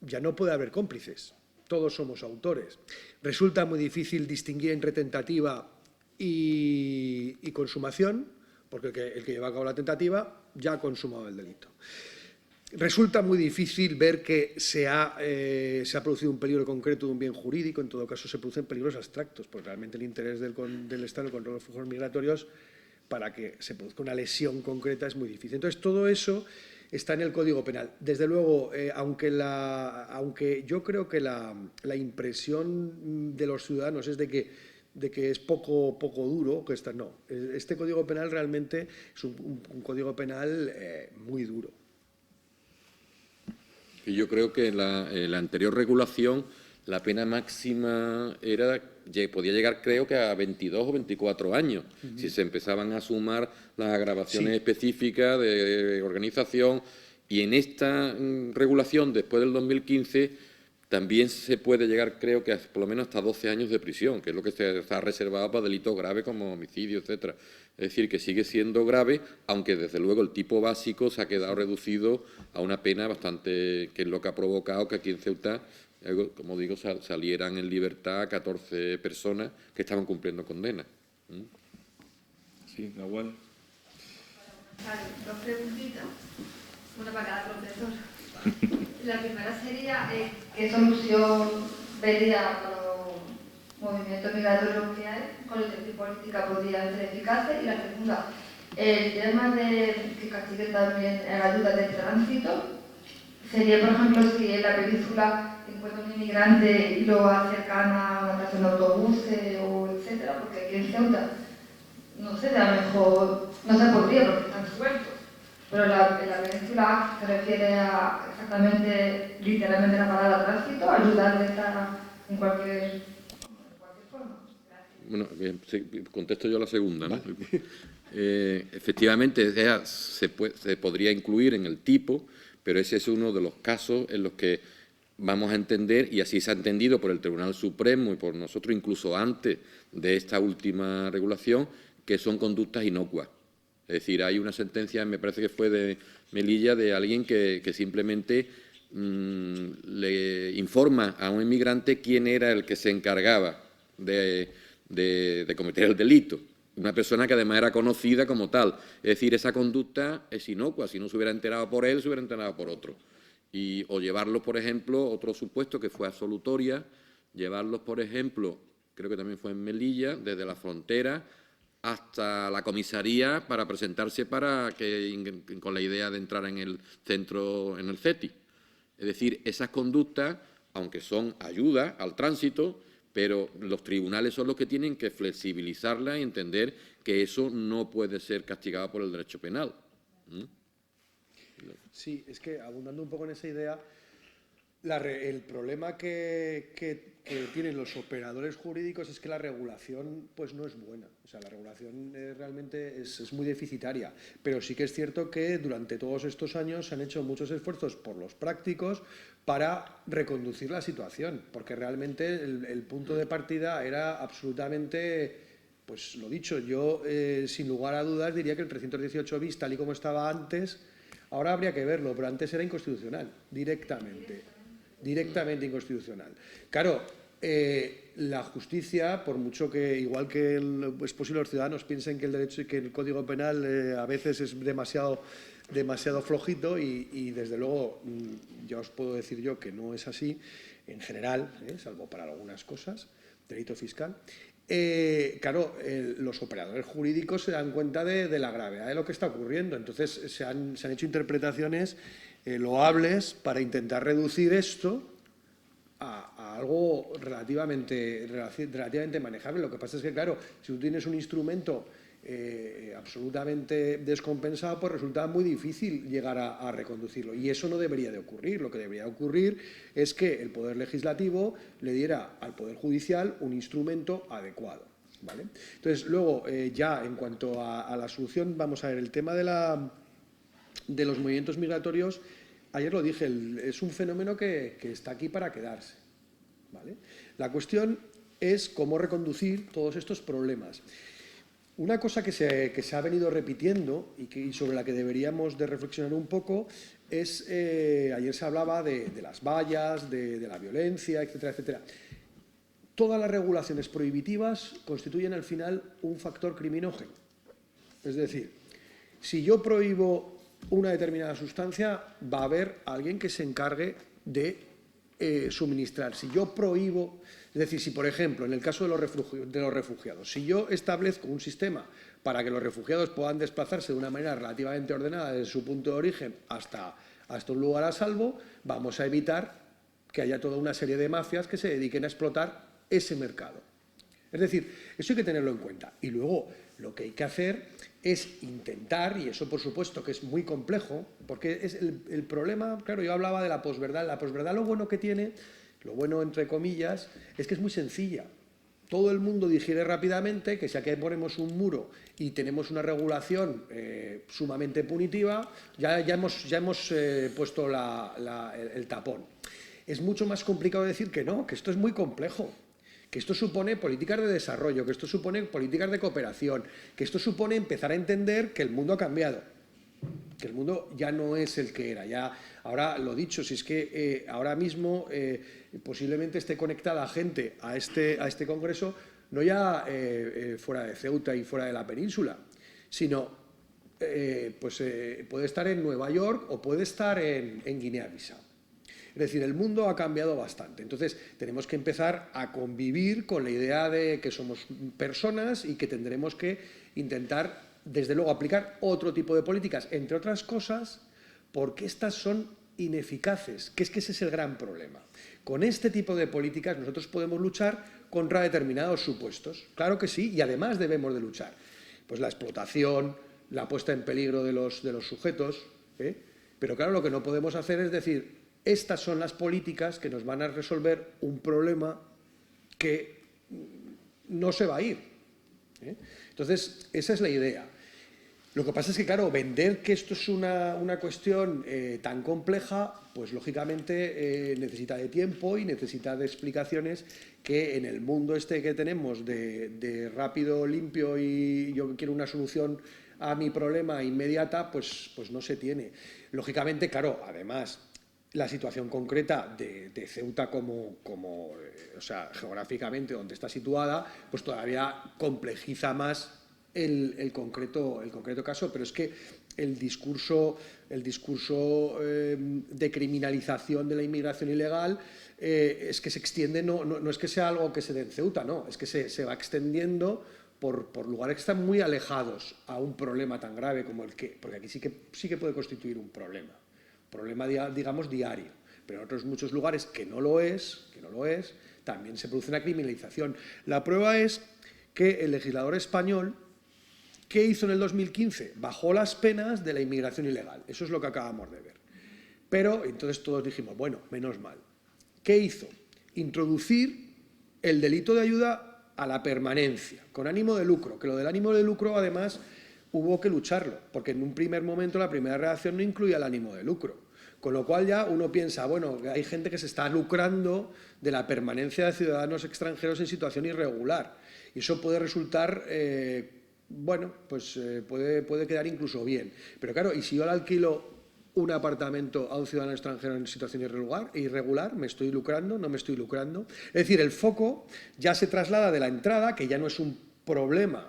ya no puede haber cómplices. Todos somos autores. Resulta muy difícil distinguir entre tentativa y consumación, porque el que lleva a cabo la tentativa ya ha consumado el delito. Resulta muy difícil ver que se ha producido un peligro concreto de un bien jurídico. En todo caso, se producen peligros abstractos, porque realmente el interés del Estado en el control de los flujos migratorios, para que se produzca una lesión concreta, es muy difícil. Entonces, todo eso está en el Código Penal. Desde luego, aunque yo creo que la impresión de los ciudadanos es de que es poco duro, que no. Este Código Penal realmente es un Código Penal muy duro. Y yo creo que en la anterior regulación la pena máxima podía llegar, creo que a 22 o 24 años, si se empezaban a sumar las agravaciones específicas de organización. Y en esta regulación, después del 2015, también se puede llegar, creo que por lo menos hasta 12 años de prisión, que es lo que está reservado para delitos graves como homicidio, etcétera. Es decir, que sigue siendo grave, aunque desde luego el tipo básico se ha quedado reducido a una pena bastante, que es lo que ha provocado que aquí en Ceuta, como digo, salieran en libertad 14 personas que estaban cumpliendo condena. Sí, Nahual. Vale, dos preguntitas, una para cada profesor. La primera sería, ¿qué solución vería para los movimientos migratorios que hay? ¿Cuál política podría ser eficaz? Y la segunda, el tema de que castiguen también la ayuda de tránsito, sería, por ejemplo, si en la península encuentra un inmigrante y lo acercan a una estación de autobuses o etcétera, porque aquí en Ceuta, no sé, a lo mejor no se podría porque están sueltos. Pero en la península se refiere a exactamente, literalmente, la palabra tránsito, ayudarle en cualquier forma. Gracias. Bueno, contesto yo la segunda, ¿no? Efectivamente, se podría incluir en el tipo, pero ese es uno de los casos en los que vamos a entender, y así se ha entendido por el Tribunal Supremo y por nosotros incluso antes de esta última regulación, que son conductas inocuas. Es decir, hay una sentencia, me parece que fue de Melilla, de alguien que simplemente le informa a un inmigrante quién era el que se encargaba de cometer el delito. Una persona que además era conocida como tal. Es decir, esa conducta es inocua. Si no se hubiera enterado por él, se hubiera enterado por otro. O llevarlos, por ejemplo, otro supuesto que fue absolutoria, llevarlos, por ejemplo, creo que también fue en Melilla, desde la frontera hasta la comisaría para presentarse con la idea de entrar en el centro, en el CETI. Es decir, esas conductas, aunque son ayuda al tránsito, pero los tribunales son los que tienen que flexibilizarla y entender que eso no puede ser castigado por el derecho penal. Sí, es que abundando un poco en esa idea, el problema que tienen los operadores jurídicos es que la regulación pues no es buena. O sea, la regulación realmente es muy deficitaria. Pero sí que es cierto que durante todos estos años se han hecho muchos esfuerzos por los prácticos para reconducir la situación, porque realmente el punto de partida era absolutamente, pues lo dicho, yo sin lugar a dudas diría que el 318 bis, tal y como estaba antes, ahora habría que verlo, pero antes era inconstitucional, directamente inconstitucional. Claro, la justicia, por mucho que, igual que es posible los ciudadanos piensen que el derecho y que el Código Penal a veces es demasiado flojito y desde luego ya os puedo decir yo que no es así en general, salvo para algunas cosas, delito fiscal. Claro, los operadores jurídicos se dan cuenta de la gravedad de lo que está ocurriendo. Entonces se han hecho interpretaciones loables para intentar reducir esto a algo relativamente manejable. Lo que pasa es que, claro, si tú tienes un instrumento absolutamente descompensado, pues resulta muy difícil llegar a reconducirlo. Y eso no debería de ocurrir. Lo que debería de ocurrir es que el Poder Legislativo le diera al Poder Judicial un instrumento adecuado, ¿vale? Entonces, luego, ya en cuanto a la solución, vamos a ver, el tema de los movimientos migratorios, ayer lo dije, es un fenómeno que está aquí para quedarse, ¿vale? La cuestión es cómo reconducir todos estos problemas. Una cosa que se ha venido repitiendo y sobre la que deberíamos de reflexionar un poco es, ayer se hablaba de las vallas, de la violencia, etcétera, etcétera. Todas las regulaciones prohibitivas constituyen al final un factor criminógeno. Es decir, si yo prohíbo una determinada sustancia, va a haber alguien que se encargue de suministrar. Si yo prohíbo, es decir, si por ejemplo en el caso de los refugiados, si yo establezco un sistema para que los refugiados puedan desplazarse de una manera relativamente ordenada desde su punto de origen hasta un lugar a salvo, vamos a evitar que haya toda una serie de mafias que se dediquen a explotar ese mercado. Es decir, eso hay que tenerlo en cuenta. Y luego lo que hay que hacer es intentar, y eso por supuesto que es muy complejo, porque es el problema, claro, yo hablaba de la posverdad. La posverdad lo bueno que tiene, lo bueno entre comillas, es que es muy sencilla. Todo el mundo digiere rápidamente que si aquí ponemos un muro y tenemos una regulación sumamente punitiva, ya hemos puesto el tapón. Es mucho más complicado decir que no, que esto es muy complejo. Que esto supone políticas de desarrollo, que esto supone políticas de cooperación, que esto supone empezar a entender que el mundo ha cambiado, que el mundo ya no es el que era. Ya, ahora lo dicho, si es que ahora mismo posiblemente esté conectada gente a este congreso, no ya fuera de Ceuta y fuera de la península, sino puede estar en Nueva York o puede estar en Guinea-Bissau. Es decir, el mundo ha cambiado bastante. Entonces, tenemos que empezar a convivir con la idea de que somos personas y que tendremos que intentar, desde luego, aplicar otro tipo de políticas, entre otras cosas, porque estas son ineficaces, que ese es el gran problema. Con este tipo de políticas nosotros podemos luchar contra determinados supuestos. Claro que sí, y además debemos de luchar. Pues la explotación, la puesta en peligro de los sujetos, pero claro, lo que no podemos hacer es decir, estas son las políticas que nos van a resolver un problema que no se va a ir. Entonces, esa es la idea. Lo que pasa es que, claro, vender que esto es una cuestión tan compleja, pues lógicamente necesita de tiempo y necesita de explicaciones que en el mundo este que tenemos de rápido, limpio y yo quiero una solución a mi problema inmediata, pues no se tiene. Lógicamente, claro, además, la situación concreta de Ceuta o sea, geográficamente donde está situada, pues todavía complejiza más el concreto caso, pero es que el discurso de criminalización de la inmigración ilegal es que se extiende, no es que sea algo que se dé en Ceuta, no, es que se va extendiendo por lugares que están muy alejados a un problema tan grave como porque aquí sí que puede constituir un problema, digamos, diario, pero en otros muchos lugares que no lo es, también se produce una criminalización. La prueba es que el legislador español, ¿qué hizo en el 2015? Bajó las penas de la inmigración ilegal. Eso es lo que acabamos de ver. Pero entonces todos dijimos, bueno, menos mal. ¿Qué hizo? Introducir el delito de ayuda a la permanencia, con ánimo de lucro, que lo del ánimo de lucro además hubo que lucharlo, porque en un primer momento la primera redacción no incluía el ánimo de lucro. Con lo cual ya uno piensa, bueno, hay gente que se está lucrando de la permanencia de ciudadanos extranjeros en situación irregular. Y eso puede resultar... bueno, pues puede quedar incluso bien. Pero claro, y si yo le alquilo un apartamento a un ciudadano extranjero en situación irregular, ¿me estoy lucrando? ¿No me estoy lucrando? Es decir, el foco ya se traslada de la entrada, que ya no es un problema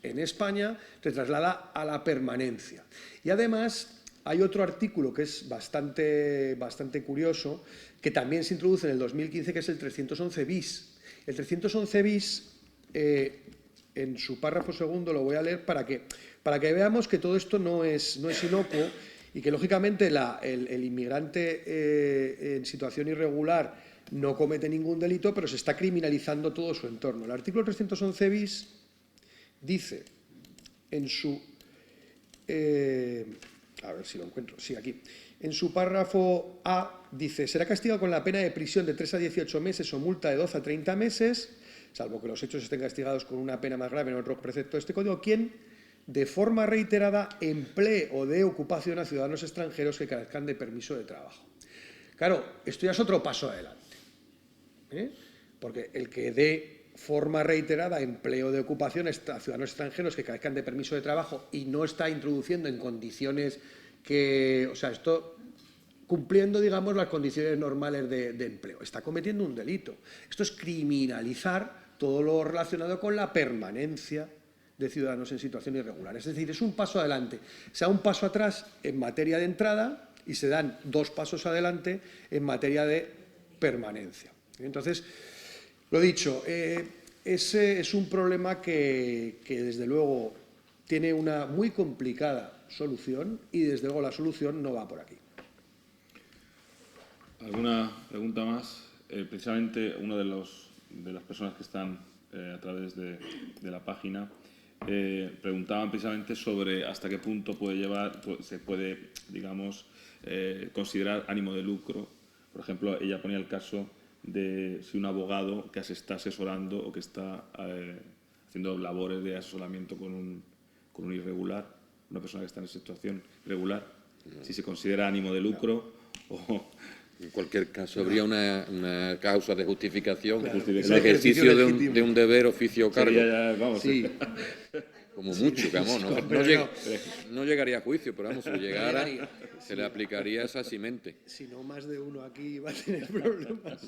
en España, se traslada a la permanencia. Y además hay otro artículo que es bastante curioso, que también se introduce en el 2015, que es el 311 bis. El 311 bis... en su párrafo segundo lo voy a leer para que veamos que todo esto no es inocuo y que lógicamente el inmigrante en situación irregular no comete ningún delito, pero se está criminalizando todo su entorno. El artículo 311 bis dice en su... a ver si lo encuentro, sí, aquí. En su párrafo A dice, será castigado con la pena de prisión de 3 a 18 meses o multa de 12 a 30 meses, salvo que los hechos estén castigados con una pena más grave en otro precepto de este código, quien de forma reiterada emplee o dé ocupación a ciudadanos extranjeros que carezcan de permiso de trabajo. Claro, esto ya es otro paso adelante, porque el que dé forma reiterada empleo de ocupación a ciudadanos extranjeros que carezcan de permiso de trabajo y no está introduciendo en condiciones que, o sea, esto cumpliendo, digamos, las condiciones normales de empleo, está cometiendo un delito. Esto es criminalizar todo lo relacionado con la permanencia de ciudadanos en situación irregular. Es decir, es un paso adelante. Se da un paso atrás en materia de entrada y se dan 2 pasos adelante en materia de permanencia. Entonces, lo dicho, ese es un problema que desde luego tiene una muy complicada solución y desde luego la solución no va por aquí. ¿Alguna pregunta más? Precisamente una de las personas que están a través de la página preguntaban precisamente sobre hasta qué punto se puede, digamos, considerar ánimo de lucro. Por ejemplo, ella ponía el caso de si un abogado que se está asesorando o que está haciendo labores de asesoramiento con un irregular, una persona que está en situación irregular, si se considera ánimo de lucro o... En cualquier caso, habría una causa de justificación, claro, el ejercicio de un deber, oficio o cargo. Sí. Como mucho, que vamos, no llegaría a juicio, pero vamos, si llegara, se le aplicaría exactamente. Si no, más de uno aquí va a tener problemas.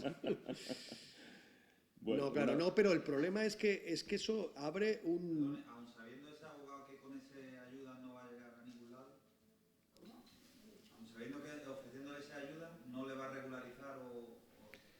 Bueno, no, claro, no, pero el problema es que eso abre un... Aun sabiendo ese abogado que con esa ayuda no va a llegar a ningún lado, aun sabiendo que ofreciéndole esa ayuda no le va a regularizar o...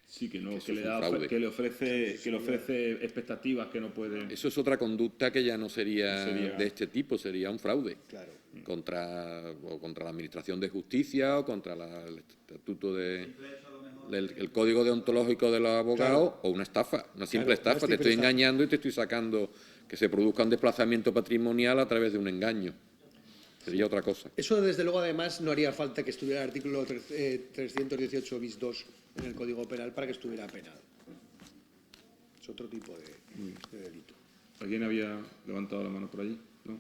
Sí, que no, que le ofrece expectativas que no puede... Eso es otra conducta que ya no sería de este tipo, sería un fraude. Claro. Contra la Administración de Justicia o contra el estatuto del Código Deontológico de los Abogados, claro. O una estafa, una simple estafa. Te estoy engañando y te estoy sacando que se produzca un desplazamiento patrimonial a través de un engaño. Sería otra cosa. Eso, desde luego, además, no haría falta que estuviera el artículo 318 bis 2 en el Código Penal para que estuviera penado. Es otro tipo de delito. ¿Alguien había levantado la mano por allí? ¿No?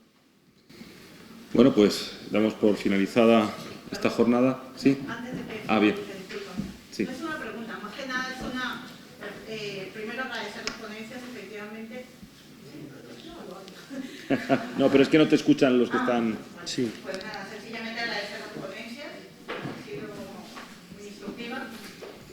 Bueno, pues damos por finalizada esta jornada. ¿Sí? Antes de que... Ah, bien. Discúlpame. Sí. No es una pregunta, más que nada es una... primero agradecer las ponencias, efectivamente. No, pero es que no te escuchan los que están... Sí. Pues nada, sencillamente agradecer las ponencias, ha sido muy instructiva.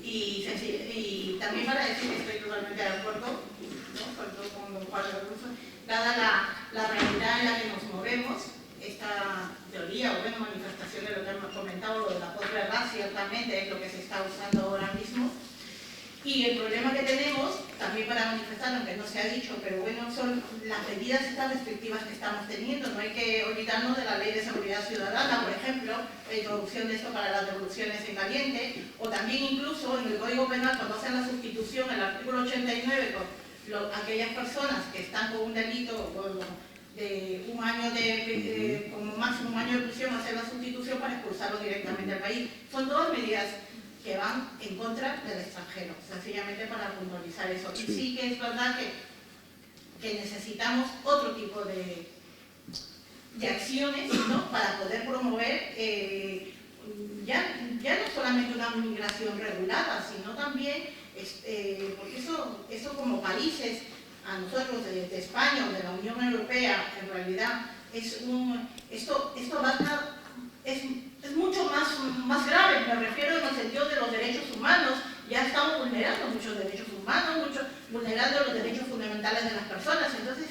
Y también para decir que estoy totalmente de acuerdo, ¿no? Sobre todo con don Juan de Russo, dada la realidad en la que nos movemos, esta teoría o bueno, manifestación de lo que hemos comentado, lo de la posverdad, ciertamente es lo que se está usando ahora mismo. Y el problema que tenemos, también para manifestar, aunque no se ha dicho, pero bueno, son las medidas estas restrictivas que estamos teniendo. No hay que olvidarnos de la Ley de Seguridad Ciudadana, por ejemplo, la introducción de esto para las devoluciones en caliente, o también incluso en el Código Penal, cuando hacen la sustitución, el artículo 89, con aquellas personas que están con un delito de un año como máximo un año de prisión, hacer la sustitución para expulsarlo directamente del país. Son todas medidas que van en contra del extranjero, sencillamente para puntualizar eso. Sí. Y sí que es verdad que necesitamos otro tipo de acciones, ¿no? Para poder promover ya no solamente una migración regulada, sino también, porque eso como países, a nosotros de España o de la Unión Europea, en realidad esto es mucho más grave, me refiero en el sentido de los derechos humanos. Ya estamos vulnerando muchos derechos humanos, vulnerando los derechos fundamentales de las personas. Entonces,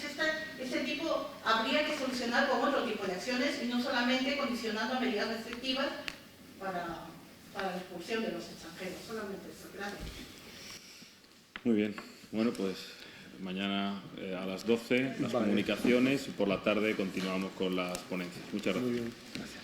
este tipo habría que solucionar con otro tipo de acciones y no solamente condicionando a medidas restrictivas para la expulsión de los extranjeros. Solamente eso. Gracias. Muy bien. Bueno, pues mañana a las 12 las comunicaciones y por la tarde continuamos con las ponencias. Muchas gracias. Muy bien. Gracias.